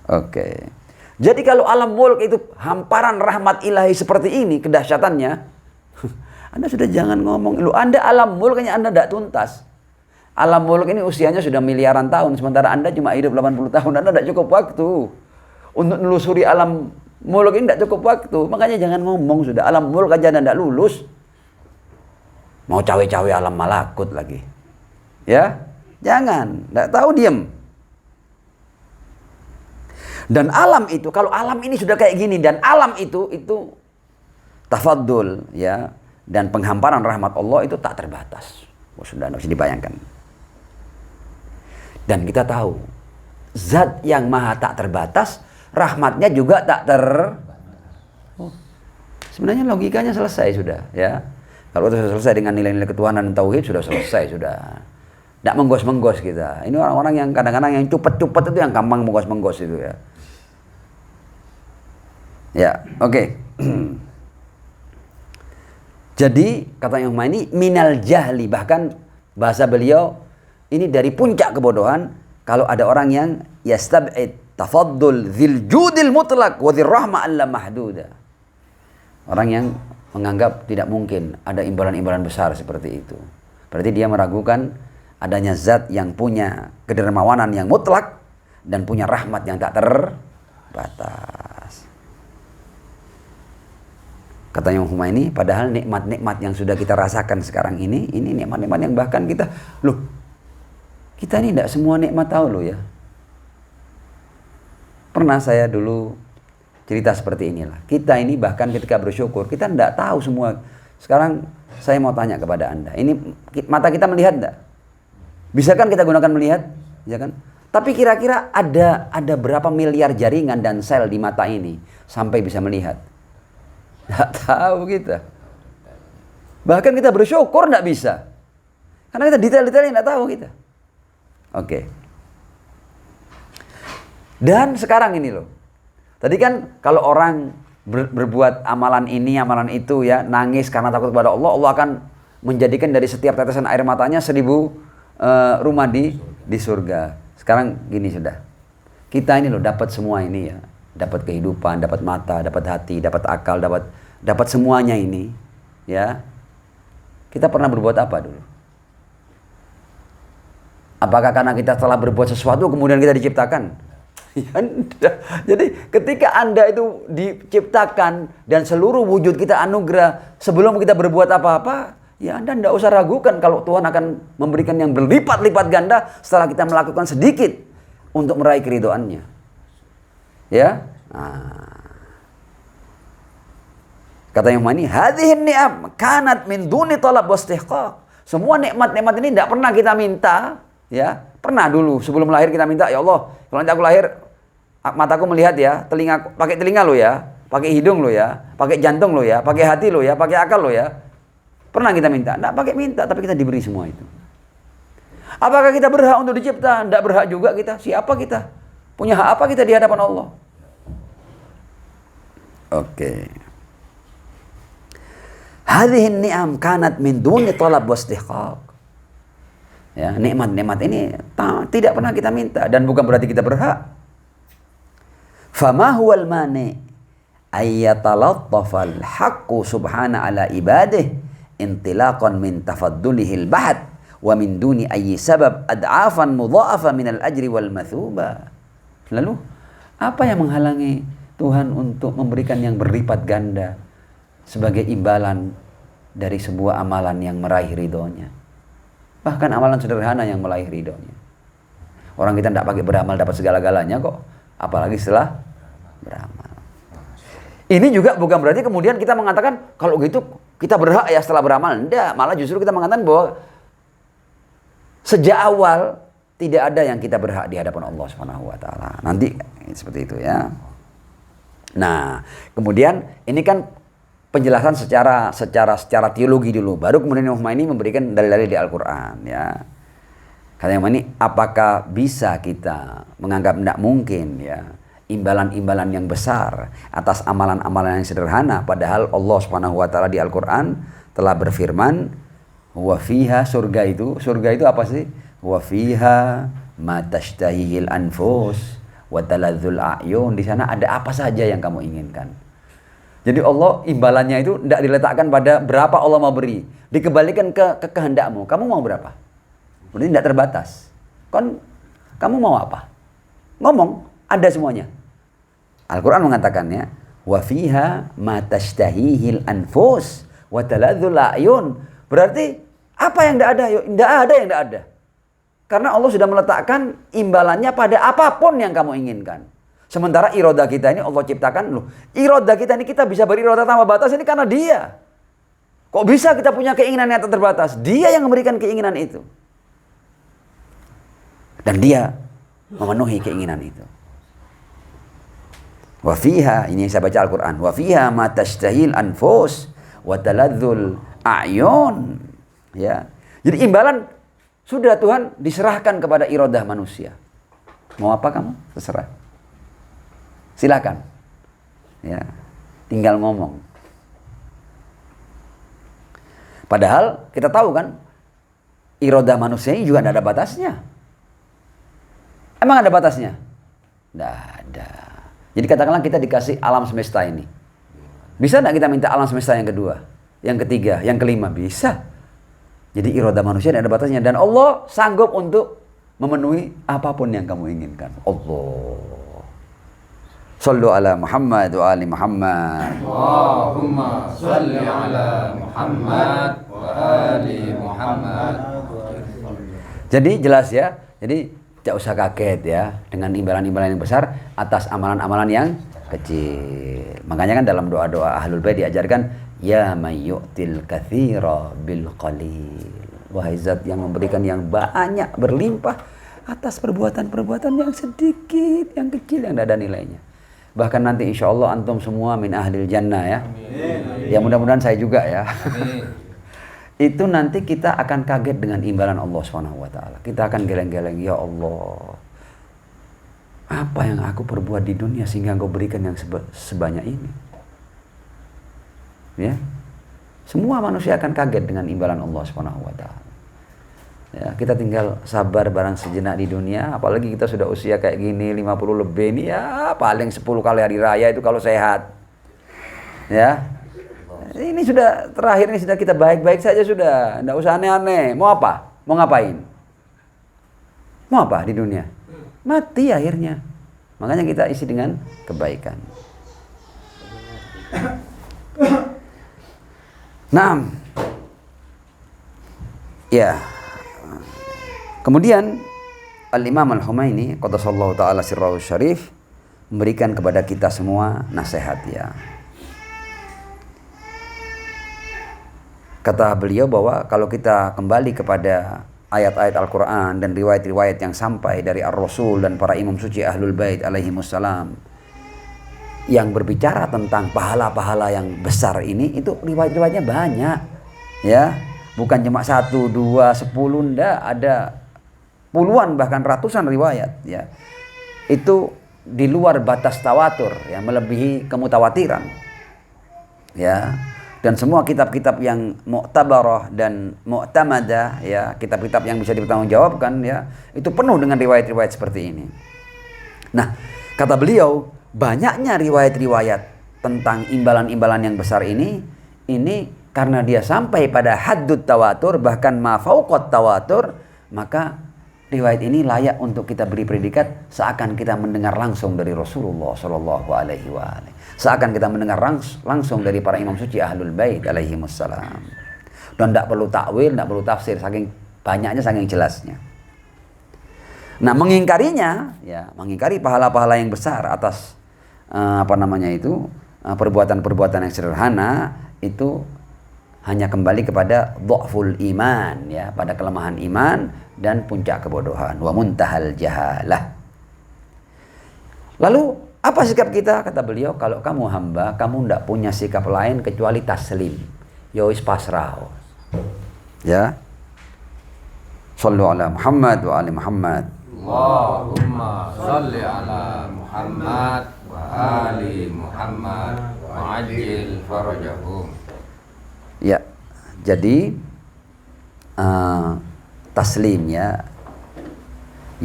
Oke. Jadi kalau alam mulk itu hamparan rahmat ilahi seperti ini kedahsyatannya, Anda sudah jangan ngomong. Lu Anda alam mulknya Anda tidak tuntas. Alam mulk ini usianya sudah miliaran tahun, sementara Anda cuma hidup 80 tahun. Anda tidak cukup waktu untuk menelusuri alam mulk ini, tidak cukup waktu. Makanya jangan ngomong sudah. Alam mulk aja Anda tidak lulus. Mau cawe-cawe alam malakut lagi. Ya, jangan. Tidak tahu diam. Dan alam itu, kalau alam ini sudah kayak gini dan alam itu tafaddul, ya, dan penghamparan rahmat Allah itu tak terbatas. Sudah tidak bisa dibayangkan. Dan kita tahu zat yang maha tak terbatas, rahmatnya juga tak sebenarnya logikanya selesai sudah, ya. Kalau sudah selesai dengan nilai-nilai ketuhanan dan tauhid sudah selesai sudah. Tidak menggos-menggos kita. Ini orang-orang yang kadang-kadang yang cupet-cupet itu yang gampang menggos-menggos itu ya. Ya, oke. Jadi kata Imam Khomeini minal jahli, bahkan bahasa beliau ini dari puncak kebodohan kalau ada orang yang yastab'id tafaddul dzil judil mutlaq wa dzir rahmah alla mahduda. Orang yang menganggap tidak mungkin ada imbalan-imbalan besar seperti itu. Berarti dia meragukan adanya zat yang punya kedermawanan yang mutlak dan punya rahmat yang tak terbatas. Kata Imam Khomeini, padahal nikmat-nikmat yang sudah kita rasakan sekarang ini nikmat-nikmat yang bahkan kita ini tidak semua nikmat tahu loh ya. Pernah saya dulu cerita seperti inilah. Kita ini bahkan ketika bersyukur, kita tidak tahu semua. Sekarang saya mau tanya kepada Anda, ini mata kita melihat enggak? Bisa kan kita gunakan melihat? Ya kan? Tapi kira-kira ada berapa miliar jaringan dan sel di mata ini sampai bisa melihat? Nggak tahu kita. Bahkan kita bersyukur nggak bisa. Karena kita detail-detailnya nggak tahu kita. Oke. Dan sekarang ini loh. Tadi kan kalau orang berbuat amalan ini, amalan itu ya, nangis karena takut kepada Allah, Allah akan menjadikan dari setiap tetesan air matanya 1000 rumah di surga. Sekarang gini sudah. Kita ini loh dapat semua ini ya. Dapat kehidupan, dapat mata, dapat hati, dapat akal, dapat semuanya ini, ya. Kita pernah berbuat apa dulu? Apakah karena kita telah berbuat sesuatu kemudian kita diciptakan? Ya, jadi ketika Anda itu diciptakan dan seluruh wujud kita anugerah sebelum kita berbuat apa-apa, ya Anda tidak usah ragukan kalau Tuhan akan memberikan yang berlipat-lipat ganda setelah kita melakukan sedikit untuk meraih keridhoannya. Ya, kata yang mana? Hadhihi ni'am kanat min duni talab wastihqaq. Semua nikmat-nikmat ini tidak pernah kita minta, ya. Pernah dulu sebelum lahir kita minta, ya Allah, kalau nanti aku lahir mataku melihat ya, telinga pakai telinga lo ya, pakai hidung lo ya, pakai jantung lo ya, pakai hati lo ya, pakai akal lo ya. Pernah kita minta? Tidak pakai minta, tapi kita diberi semua itu. Apakah kita berhak untuk dicipta? Tidak berhak juga kita. Siapa kita? Punya hak apa kita di hadapan Allah? Oke. Hadhihi ni'am kanat min duni talab wastihqaq. Ya, nikmat-nikmat ini tidak pernah kita minta dan bukan berarti kita berhak. Fama huwal mani ayyatalattafal haqqu subhana ala ibadih intilaqan min tafaddulihil bahat wa min duni ayyi sabab ad'afan mudha'afa minal ajri wal mathuba. Lalu apa yang menghalangi Tuhan untuk memberikan yang berlipat ganda sebagai imbalan dari sebuah amalan yang meraih ridhonya? Bahkan amalan sederhana yang meraih ridhonya. Orang kita tidak pakai beramal dapat segala-galanya kok, apalagi setelah beramal. Ini juga bukan berarti kemudian kita mengatakan kalau gitu kita berhak ya setelah beramal. Tidak, malah justru kita mengatakan bahwa sejak awal tidak ada yang kita berhak di hadapan Allah Subhanahu wa taala. Nanti seperti itu ya. Nah, kemudian ini kan penjelasan secara teologi dulu. Baru kemudian Imam ini memberikan dalil-dalil di Al-Qur'an ya. Kata yang ini, apakah bisa kita menganggap tidak mungkin ya imbalan-imbalan yang besar atas amalan-amalan yang sederhana, padahal Allah Subhanahu wa taala di Al-Qur'an telah berfirman, wa fiha, surga itu apa sih? Wa fiha ma tashtahihil anfus wa taladzul a'yun. Di sana ada apa saja yang kamu inginkan. Jadi Allah imbalannya itu tidak diletakkan pada berapa Allah mau beri, dikembalikan ke kehendakmu. Kamu mau berapa? Berarti tidak terbatas. Kamu mau apa? Ngomong, ada semuanya. Al-Qur'an mengatakannya, wa fiha ma tashtahihil anfus wa taladzul a'yun. Berarti apa yang tidak ada? Tidak ada yang tidak ada. Karena Allah sudah meletakkan imbalannya pada apapun yang kamu inginkan. Sementara iroda kita ini Allah ciptakan loh. Iroda kita ini kita bisa beriroda tanpa batas ini karena Dia. Kok bisa kita punya keinginan yang terbatas? Dia yang memberikan keinginan itu. Dan Dia memenuhi keinginan itu. Wa fiha, ini saya baca Al-Qur'an. Wa fiha ma tashtahil anfus wa taladzul a'yun. Ya. Jadi imbalan sudah Tuhan diserahkan kepada iradah manusia. Mau apa kamu? Terserah. Silakan. Ya. Tinggal ngomong. Padahal kita tahu kan iradah manusia ini juga tidak ada batasnya. Emang ada batasnya? Tidak ada. Jadi katakanlah kita dikasih alam semesta ini. Bisa tidak kita minta alam semesta yang kedua, yang ketiga, yang kelima? Bisa. Jadi iroda manusia tidak ada batasnya. Dan Allah sanggup untuk memenuhi apapun yang kamu inginkan. Allah. Sallu ala Muhammad wa ali Muhammad. Allahumma salli ala Muhammad wa ali Muhammad. Jadi jelas ya. Jadi tidak usah kaget ya dengan imbalan-imbalan yang besar atas amalan-amalan yang kecil. Makanya kan dalam doa-doa Ahlul Bait diajarkan ya may yu'til katsira bil qalil. Wahai zat yang memberikan yang banyak berlimpah atas perbuatan-perbuatan yang sedikit, yang kecil, yang tidak ada nilainya. Bahkan nanti insya Allah antum semua min ahlil jannah ya. Amin. Ya mudah-mudahan saya juga ya. Amin. Itu nanti kita akan kaget dengan imbalan Allah SWT. Kita akan geleng-geleng, ya Allah, apa yang aku perbuat di dunia sehingga Engkau berikan yang sebanyak ini? Ya, semua manusia akan kaget dengan imbalan Allah SWT. Ya, kita tinggal sabar barang sejenak di dunia, apalagi kita sudah usia kayak gini 50 lebih nih ya, paling 10 kali hari raya itu kalau sehat. Ya. Ini sudah terakhir, ini sudah kita baik-baik saja sudah, enggak usah aneh-aneh. Mau apa? Mau ngapain? Mau apa di dunia? Mati akhirnya. Makanya kita isi dengan kebaikan. Naam. Ya. Kemudian Al-Imam Al-Humaini qaddasallahu ta'ala sirrahu syarif memberikan kepada kita semua nasihat ya. Kata beliau bahwa kalau kita kembali kepada ayat-ayat Al-Quran dan riwayat-riwayat yang sampai dari Ar-Rasul dan para imam suci Ahlul Bait alaihimussalam yang berbicara tentang pahala-pahala yang besar ini, itu riwayat-riwayatnya banyak ya, bukan cuma 1, 2, 10, ndak, ada puluhan bahkan ratusan riwayat ya. Itu di luar batas tawatur ya, melebihi kemutawatiran ya. Dan semua kitab-kitab yang mu'tabarah dan mu'tamadah ya, kitab-kitab yang bisa dipertanggungjawabkan ya, itu penuh dengan riwayat-riwayat seperti ini. Nah, kata beliau, banyaknya riwayat-riwayat tentang imbalan-imbalan yang besar ini karena dia sampai pada haddut tawatur, bahkan ma fauqat tawatur, maka riwayat ini layak untuk kita beri predikat seakan kita mendengar langsung dari Rasulullah Shallallahu Alaihi Wasallam. Seakan kita mendengar langsung dari para imam suci Ahlul Bait alaihimussalam. Dan tidak perlu takwil, tidak perlu tafsir, saking banyaknya, saking jelasnya. Nah, mengingkarinya, ya, mengingkari pahala-pahala yang besar atas perbuatan-perbuatan yang sederhana, itu hanya kembali kepada dhaful iman ya, pada kelemahan iman dan puncak kebodohan, wa muntahal jahalah. Lalu apa sikap kita? Kata beliau, kalau kamu hamba, kamu tidak punya sikap lain kecuali taslim. Yowis pasrah. Ya. Sallu ala Muhammad wa ali Muhammad. Allahumma salli ala Muhammad wa ali Muhammad wa ajil farajahum. Ya. Jadi taslim ya.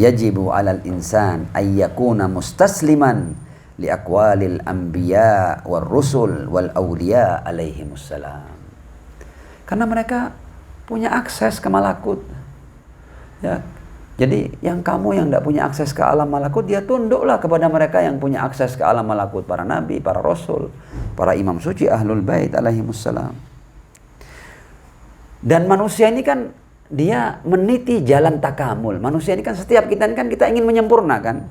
Yajibu 'alal insan ay yakuna mustasliman li aqwalil anbiya war rusul wal awliya alaihimussalam. Karena mereka punya akses ke malakut. Ya. Jadi yang kamu yang tidak punya akses ke alam malakut, dia tunduklah kepada mereka yang punya akses ke alam malakut, para nabi, para rasul, para imam suci Ahlul Bait alaihimussalam. Dan manusia ini kan dia meniti jalan takamul. Manusia ini kan setiap kita ingin menyempurnakan.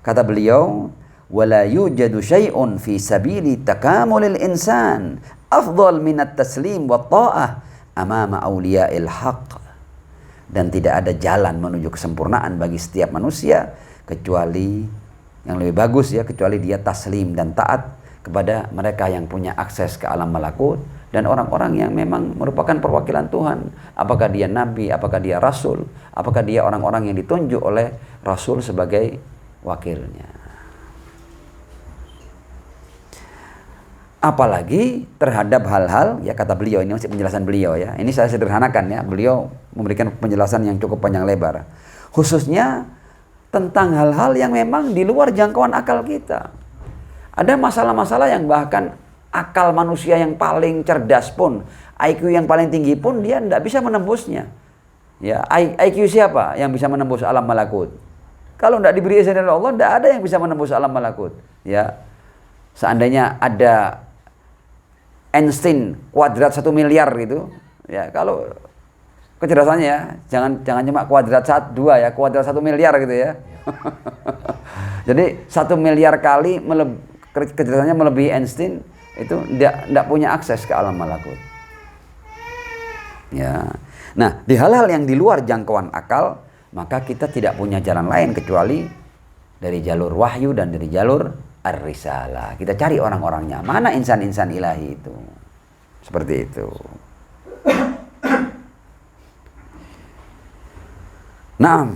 Kata beliau, wala yujadu syai'un fi sabili takamulil insan afdal minat taslim wa ta'ah amama awliya'il haq. Dan tidak ada jalan menuju kesempurnaan bagi setiap manusia kecuali yang lebih bagus ya, kecuali dia taslim dan taat kepada mereka yang punya akses ke alam malakut dan orang-orang yang memang merupakan perwakilan Tuhan. Apakah dia nabi, apakah dia rasul, apakah dia orang-orang yang ditunjuk oleh rasul sebagai wakilnya. Apalagi terhadap hal-hal, ya kata beliau, ini masih penjelasan beliau ya. Ini saya sederhanakan ya, beliau memberikan penjelasan yang cukup panjang lebar. Khususnya tentang hal-hal yang memang di luar jangkauan akal kita. Ada masalah-masalah yang bahkan akal manusia yang paling cerdas pun, IQ yang paling tinggi pun dia tidak bisa menembusnya. Ya, IQ siapa yang bisa menembus alam malakut? Kalau tidak diberi izin dari Allah, tidak ada yang bisa menembus alam malakut. Ya, seandainya ada Einstein kuadrat 1 miliar gitu, ya kalau kecerdasannya ya, jangan cuma kuadrat 2 ya, kuadrat 1 miliar gitu ya. Jadi 1 miliar kali kecerdasannya melebihi Einstein, itu tidak punya akses ke alam malakut. Ya. Nah, di hal-hal yang di luar jangkauan akal, maka kita tidak punya jalan lain kecuali dari jalur wahyu dan dari jalur ar-risalah. Kita cari orang-orangnya. Mana insan-insan ilahi itu? Seperti itu. Nah,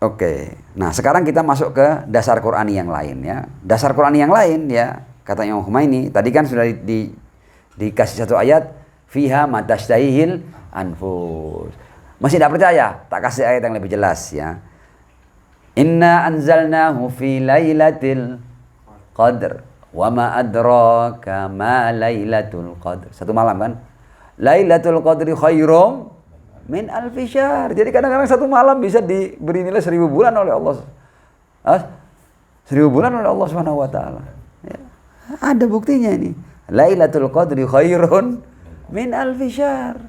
oke. Nah, sekarang kita masuk ke dasar Qur'ani yang lain ya. Dasar Qur'ani yang lain ya, kata Imam Khumaini, tadi kan sudah dikasih satu ayat, fiha matastahihil anfus. Masih tidak percaya? Tak kasih ayat yang lebih jelas ya. Inna anzalnahu fi lailatul qadr wa ma adraka ma lailatul qadr. Satu malam kan? Lailatul qadri khairum min alfi syahr. Jadi kadang-kadang satu malam bisa diberi nilai 1000 bulan oleh Allah. 1000 bulan oleh Allah Subhanahu wa taala. Ya. Ada buktinya ini. Lailatul qadri khairun min alfi syahr.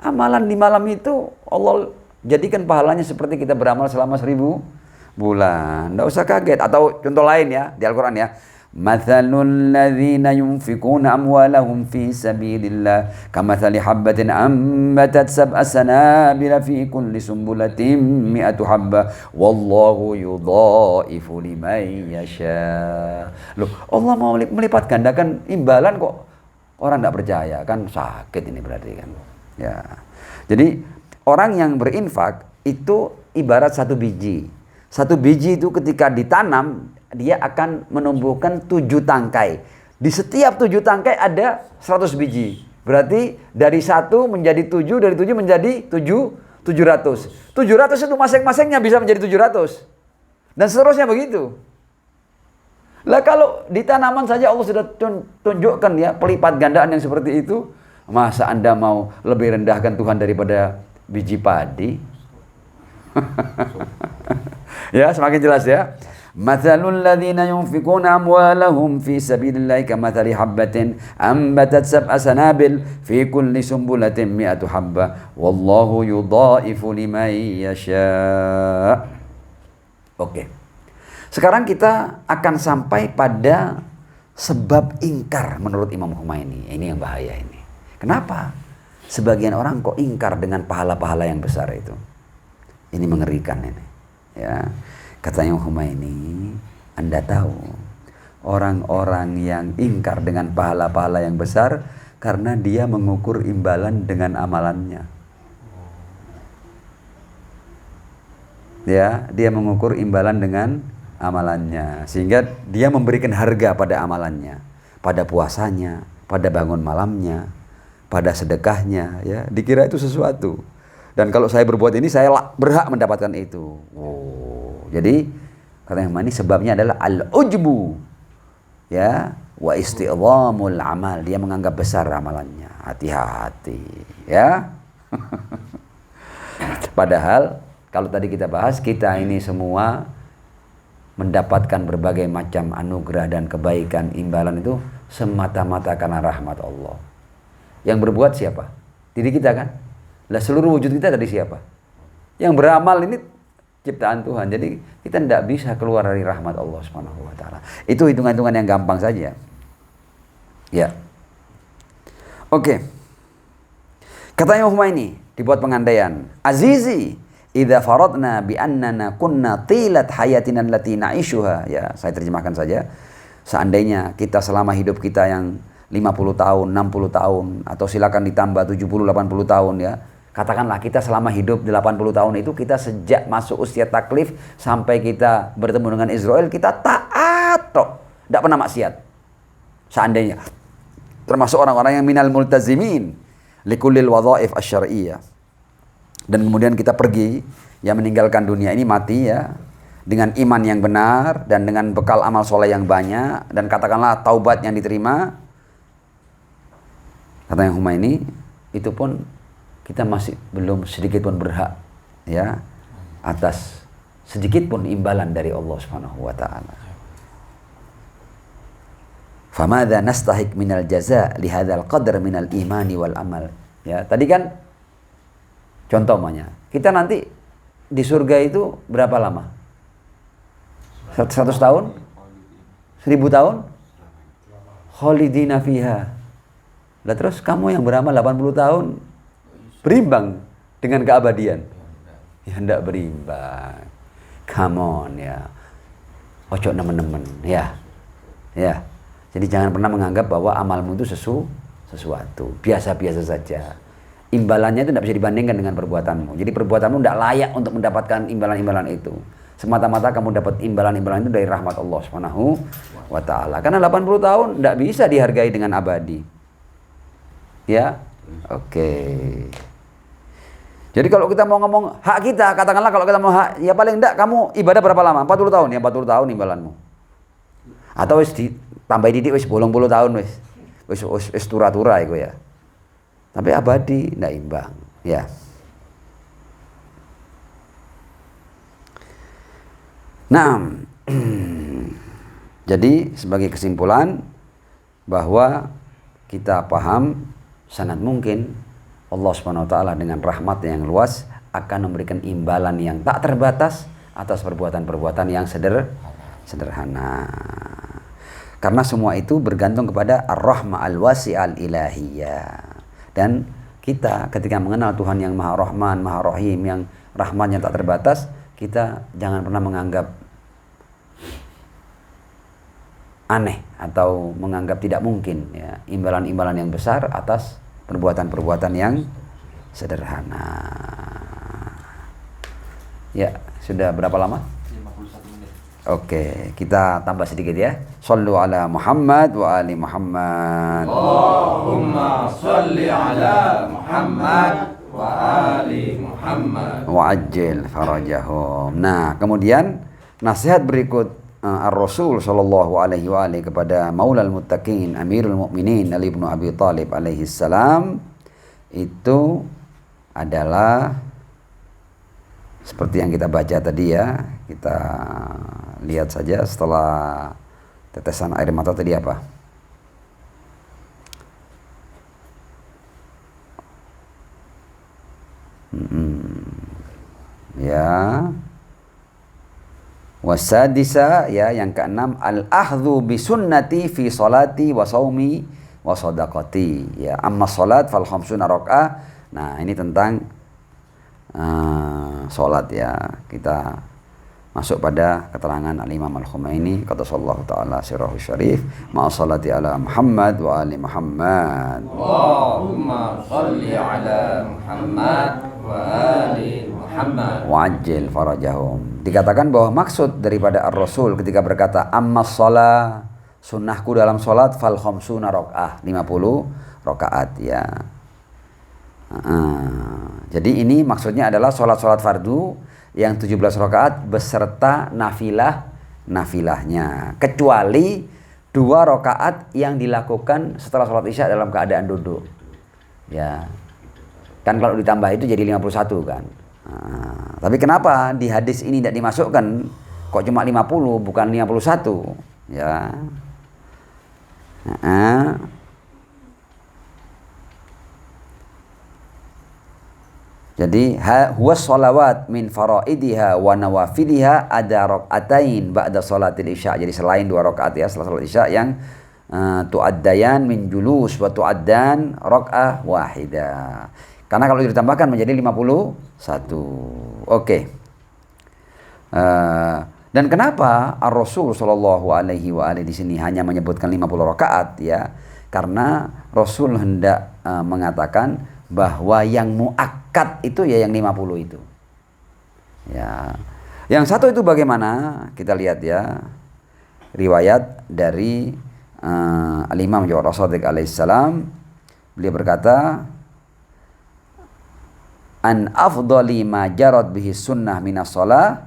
Amalan di malam itu Allah jadikan pahalanya seperti kita beramal selama 1000 bulan. Tidak usah kaget. Atau contoh lain ya di Al-Quran ya. Mathalul ladzina yunfikuna amwalahum fi sabilillah kamathali habbatin ambatat sab'a sanabila fi kulli sumbulatin mi'atu habba wallahu yudha'ifu liman yasha. Loh, Allah mau melipat gandakan imbalan kok orang tidak percaya, kan sakit ini berarti kan. Ya. Jadi orang yang berinfak itu ibarat satu biji. Satu biji itu ketika ditanam dia akan menumbuhkan 7 tangkai. Di setiap 7 tangkai ada 100 biji. Berarti dari 1 menjadi 7, dari 7 menjadi 700. 700 itu masing-masingnya bisa menjadi 700. Dan seterusnya begitu. Lah kalau di tanaman saja Allah sudah tunjukkan ya pelipat gandaan yang seperti itu. Masa Anda mau lebih rendahkan Tuhan daripada biji padi? Ya, semakin jelas ya. Mathalul ladzina yunfikuna amwalahum fi sabilillahi kamathali habbatin ambatat sab'a sanabil fi kulli sumbulatin mi'atu habba wallahu yudha'ifu liman yasha. Oke. Sekarang kita akan sampai pada sebab ingkar menurut Imam Khumaini. Ini yang bahaya ini. Kenapa? Sebagian orang kok ingkar dengan pahala-pahala yang besar itu. Ini mengerikan ini. Ya. Katanya Khumaini, Anda tahu orang-orang yang ingkar dengan pahala-pahala yang besar karena dia mengukur imbalan dengan amalannya. Ya, dia mengukur imbalan dengan amalannya sehingga dia memberikan harga pada amalannya, pada puasanya, pada bangun malamnya, pada sedekahnya, ya, dikira itu sesuatu. Dan kalau saya berbuat ini saya berhak mendapatkan itu. Jadi kata yang ini sebabnya adalah al-ujbu, ya, wa isti'dhamul amal. Dia menganggap besar amalannya. Hati-hati, ya. Padahal kalau tadi kita bahas, kita ini semua mendapatkan berbagai macam anugerah dan kebaikan imbalan itu semata-mata karena rahmat Allah. Yang berbuat siapa? Diri kita kan? Lah seluruh wujud kita dari siapa? Yang beramal ini ciptaan Tuhan. Jadi kita tidak bisa keluar dari rahmat Allah Subhanahu wa taala. Itu hitungan-hitungan yang gampang saja. Ya. Oke. Katanya Khumaini dibuat pengandaian. Azizi, idza faradna bi annana kunna tilat hayatina allati na'ishuha. Ya, saya terjemahkan saja. Seandainya kita selama hidup kita yang 50 tahun, 60 tahun atau silakan ditambah 70, 80 tahun ya. Katakanlah kita selama hidup 80 tahun itu kita sejak masuk usia taklif sampai kita bertemu dengan Israel kita taat toh. Tidak pernah maksiat. Seandainya. Termasuk orang-orang yang minal multazimin likullil wadhaif asy-syar'iyyah. Dan kemudian kita pergi ya meninggalkan dunia ini mati ya dengan iman yang benar dan dengan bekal amal soleh yang banyak dan katakanlah taubat yang diterima. Kata yang Khumaini itu pun kita masih belum sedikit pun berhak ya atas sedikit pun imbalan dari Allah Subhanahu wa taala. Famadza nastahiq minal jaza li hadzal qadr minal imani wal amal. Ya, tadi kan contohnya, kita nanti di surga itu berapa lama? 100 tahun? 1000 tahun? khalidina fiha. Lah terus kamu yang beramal 80 tahun berimbang dengan keabadian? Ya ndak berimbang. Come on ya. Ojo nemen-nemen ya. Ya. Jadi jangan pernah menganggap bahwa amalmu itu sesuatu biasa-biasa saja. Imbalannya itu tidak bisa dibandingkan dengan perbuatanmu. Jadi perbuatanmu tidak layak untuk mendapatkan imbalan-imbalan itu. Semata-mata kamu dapat imbalan-imbalan itu dari rahmat Allah Subhanahu wa taala. Karena 80 tahun tidak bisa dihargai dengan abadi. Ya. Oke. Jadi kalau kita mau ngomong hak kita, katakanlah kalau kita mau hak, ya paling enggak kamu ibadah berapa lama? 40 tahun ya, 40 tahun imbalanmu. Atau wis ditambah didik wis 80 tahun wis tura-tura iku ya. Tapi abadi ndak imbang, ya. Nah, jadi sebagai kesimpulan bahwa kita paham sangat mungkin Allah Subhanahu wa taala dengan rahmat yang luas akan memberikan imbalan yang tak terbatas atas perbuatan-perbuatan yang sederhana. Karena semua itu bergantung kepada ar-rahmah al-wasi'al ilahiyah. Dan kita ketika mengenal Tuhan yang Maha Rahman, Maha Rahim, yang rahmatnya tak terbatas, kita jangan pernah menganggap aneh atau menganggap tidak mungkin ya, imbalan-imbalan yang besar atas perbuatan-perbuatan yang sederhana. Ya, sudah berapa lama? 51 menit. Oke, kita tambah sedikit ya. Shallu ala Muhammad wa ali Muhammad. Allahumma shalli ala Muhammad wa ali Muhammad. Wa ajil farajahum. Nah, kemudian nasihat berikut Ar-Rasul sallallahu alaihi wa alihi kepada Maulal Muttaqin Amirul Mukminin Ali bin Abi Thalib alaihi salam itu adalah seperti yang kita baca tadi ya. Kita lihat saja setelah tetesan air mata tadi apa? Ya. Wasadisa ya yang keenam al-akhdhu bi sunnati fi salati wa shaumi wa shadaqati ya amma salat fal khamsuna rakaah. Nah, ini tentang salat ya. Kita masuk pada keterangan al-Imam Al-Khumaini qaddasallahu taala sirrahu syarif ma salati ala Muhammad wa ali Muhammad. Allahumma shalli ala Muhammad wa ali Muhammad wa ajil farajahum. Dikatakan bahwa maksud daripada Ar-Rasul ketika berkata amma shalah, sunnahku dalam salat fal khamsuna rakaah, 50 rakaat ya. Jadi ini maksudnya adalah salat-salat fardu yang 17 rakaat beserta nafilahnya, kecuali 2 rakaat yang dilakukan setelah salat Isya dalam keadaan duduk. Ya. Kan kalau ditambah itu jadi 51 kan. Tapi kenapa di hadis ini tidak dimasukkan kok cuma 50 bukan 51 ya. Jadi huwa sholawat min faraidiha wa nawafiliha ada rakaatain ba'da sholatil isya. Jadi selain 2 rakaat ya setelah salat Isya yang tu'addayan min julus wa tu'addan rakaah wahidah. Karena kalau ditambahkan menjadi 51. Oke. Dan kenapa Ar-Rasul sallallahu alaihi wa alihi di sini hanya menyebutkan 50 rakaat ya? Karena Rasul hendak mengatakan bahwa yang muakkad itu ya yang 50 itu. Ya. Yang satu itu bagaimana? Kita lihat ya. Riwayat dari Al-Imam Ja'far Shadiq alaihissalam. Beliau berkata, an afdali ma jarad bihi sunnah minas shalah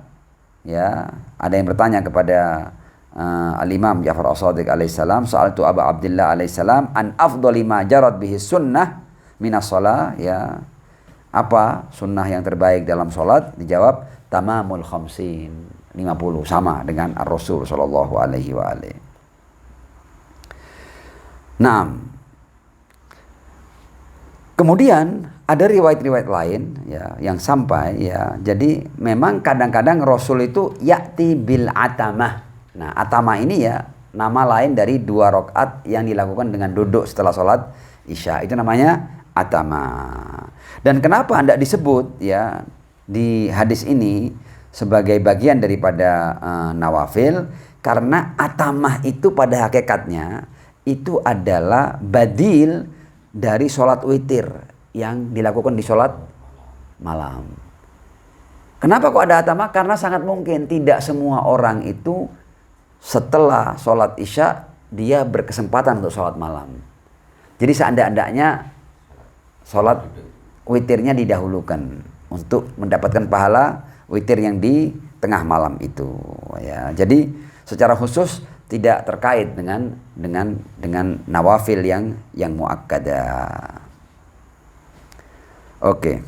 ya. Ada yang bertanya kepada Al-Imam Ja'far Shadiq alaihissalam, sa'altu Abu Abdullah alaihissalam an afdali ma jarad bihi sunnah minas shalah ya. Apa sunnah yang terbaik dalam salat? Dijawab tamamul khamsin, 50, sama dengan Ar-Rasul sallallahu alaihi wa alihi. Nah, kemudian ada riwayat-riwayat lain ya yang sampai ya. Jadi memang kadang-kadang Rasul itu ya'ti bil atamah. Nah, atamah ini ya nama lain dari 2 rakaat yang dilakukan dengan duduk setelah sholat isya. Itu namanya atama. Dan kenapa tidak disebut ya di hadis ini sebagai bagian daripada nawafil? Karena atamah itu pada hakikatnya itu adalah badil dari sholat witir yang dilakukan di sholat malam. Kenapa kok ada atamah? Karena sangat mungkin tidak semua orang itu setelah sholat isya dia berkesempatan untuk sholat malam. Jadi seandainya sholat witirnya didahulukan untuk mendapatkan pahala witir yang di tengah malam itu. Ya, jadi secara khusus tidak terkait dengan nawafil yang muakkadah. Oke.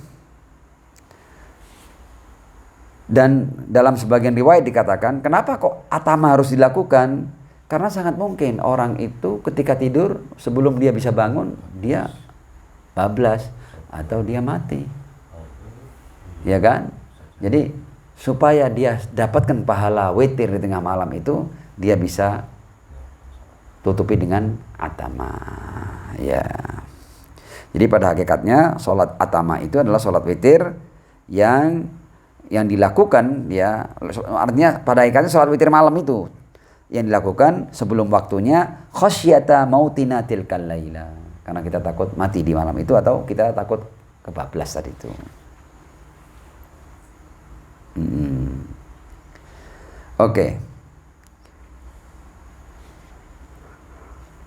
Dan dalam sebagian riwayat dikatakan, kenapa kok atama harus dilakukan? Karena sangat mungkin orang itu ketika tidur sebelum dia bisa bangun, dia bablas atau dia mati. Ya kan? Jadi supaya dia dapatkan pahala witir di tengah malam itu, dia bisa tutupi dengan atama. Ya. Jadi pada hakikatnya sholat atama itu adalah sholat witir yang dilakukan ya, artinya pada hakikatnya sholat witir malam itu yang dilakukan sebelum waktunya khasyata mautina tilkal laila, karena kita takut mati di malam itu atau kita takut kebablas tadi itu. Oke.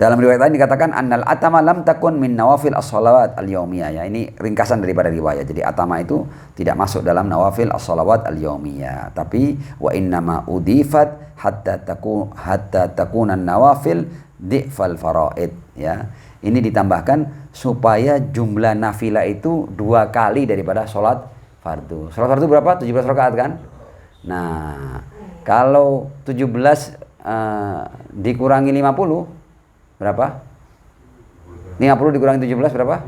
Dalam riwayat lain dikatakan annal atama lam takun min nawafil as-shalawat al-yaumiyah. Ya, ini ringkasan daripada riwayat. Jadi atama itu tidak masuk dalam nawafil as-shalawat al-yaumiyah, tapi wa innama udifat hatta takuna nawafil di'fal faraid, ya. Ini ditambahkan supaya jumlah nafilah itu 2 kali daripada sholat fardu. Sholat fardu berapa? 17 rakaat kan? Nah, kalau 17 dikurangi 50 berapa? 50 dikurangi 17 berapa?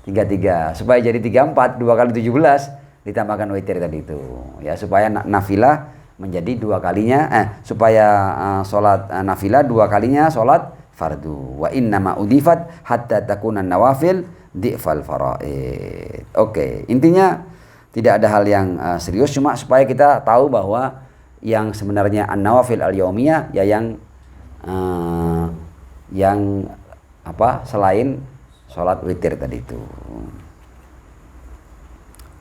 33. Supaya jadi 34, 2 kali 17 ditambahkan witir tadi itu. Ya, supaya nafilah menjadi 2 kalinya supaya sholat nafilah 2 kalinya sholat fardu. Wa innama udifat hatta takuna nawafil di'fal faraid. Oke, intinya tidak ada hal yang serius, cuma supaya kita tahu bahwa yang sebenarnya an-nawafil al-yaumiyah ya yang selain sholat witir tadi itu.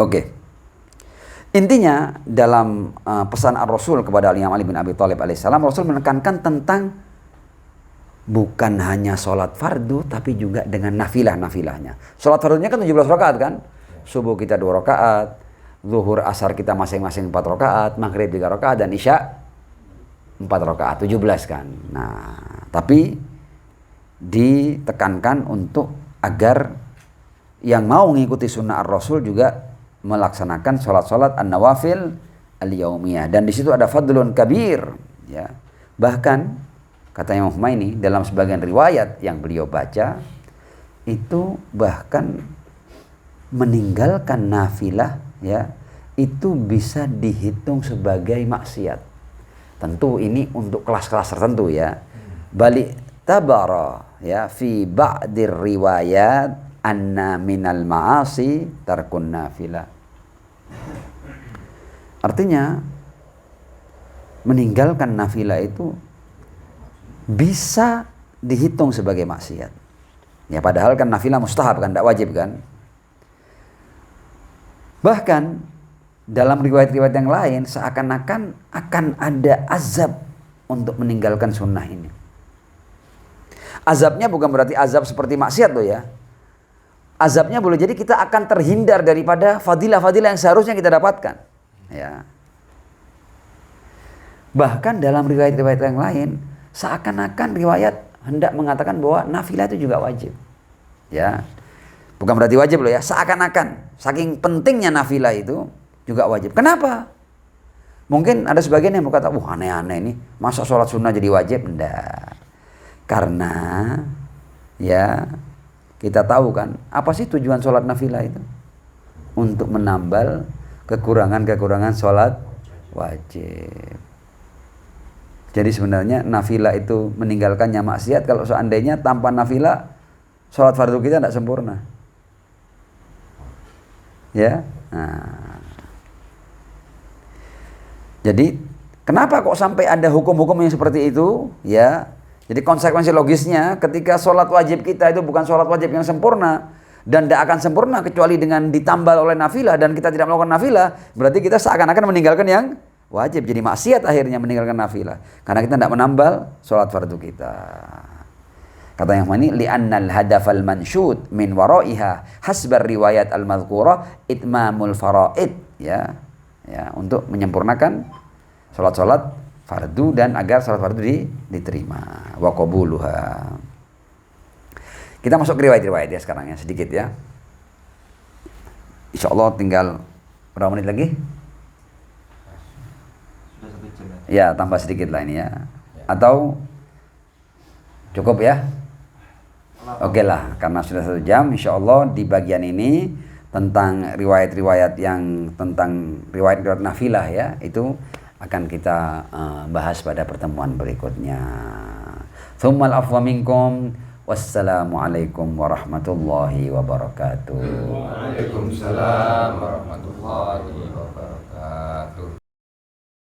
Oke. Intinya dalam pesan Ar-Rasul kepada Imam Ali bin Abi Thalib alaihissalam, Rasul menekankan tentang bukan hanya sholat fardu tapi juga dengan nafilahnya. Sholat fardunya kan 17 rakaat kan? Subuh kita 2 rakaat, zuhur asar kita masing-masing 4 rakaat, maghrib 3 rakaat, dan isya 4 rakaat, 17 kan. Nah, tapi ditekankan untuk agar yang mau mengikuti sunnah ar-Rasul juga melaksanakan sholat-sholat an-nawafil al-yaumiyah, dan di situ ada fadlun kabir, ya. Bahkan kata Imam Humaini dalam sebagian riwayat yang beliau baca itu bahkan meninggalkan nafilah ya itu bisa dihitung sebagai maksiat. Tentu ini untuk kelas-kelas tertentu ya. Balik tabara ya fi ba'dir riwayat anna minal ma'asi tarkun nafilah. Artinya meninggalkan nafilah itu bisa dihitung sebagai maksiat. Ya padahal kan nafilah mustahab kan, tidak wajib kan. Bahkan dalam riwayat-riwayat yang lain seakan-akan akan ada azab untuk meninggalkan sunnah ini. Azabnya bukan berarti azab seperti maksiat loh ya. Azabnya boleh jadi kita akan terhindar daripada fadilah-fadilah yang seharusnya kita dapatkan. Ya. Bahkan dalam riwayat-riwayat yang lain seakan-akan riwayat hendak mengatakan bahwa nafilah itu juga wajib. Ya. Bukan berarti wajib loh ya, seakan-akan saking pentingnya nafilah itu juga wajib. Kenapa? Mungkin ada sebagian yang berkata, aneh-aneh ini, masa sholat sunnah jadi wajib? Enggak. Karena ya kita tahu kan, apa sih tujuan sholat nafilah itu? Untuk menambal kekurangan-kekurangan sholat wajib. Jadi sebenarnya nafilah itu meninggalkannya maksiat kalau seandainya tanpa nafilah sholat fardu kita tidak sempurna. Ya. Nah. Jadi kenapa kok sampai ada hukum-hukum yang seperti itu? Ya. Jadi konsekuensi logisnya ketika sholat wajib kita itu bukan sholat wajib yang sempurna dan tidak akan sempurna kecuali dengan ditambal oleh nafilah dan kita tidak melakukan nafilah, berarti kita seakan-akan meninggalkan yang wajib. Jadi maksiat akhirnya meninggalkan nafilah karena kita tidak menambal sholat fardu kita. Kata yang ini li'annal hadafal mansyud min waraiha hasbar riwayat al-madhkurah itmamul faraid, ya. Ya, untuk menyempurnakan sholat-sholat fardu dan agar sholat fardu diterima wa qabuluha. Kita masuk ke riwayat-riwayat ya sekarang ya, sedikit ya. Insyaallah tinggal berapa menit lagi? Sudah 1 jam. Ya, tambah sedikit lah ini ya. Atau cukup ya? Oke lah, karena sudah 1 jam, insyaallah di bagian ini tentang riwayat-riwayat yang tentang riwayat-riwayat nafilah ya, itu akan kita bahas pada pertemuan berikutnya. Tsummal afwa minkum. Wassalamualaikum warahmatullahi wabarakatuh. Waalaikumsalam warahmatullahi wabarakatuh.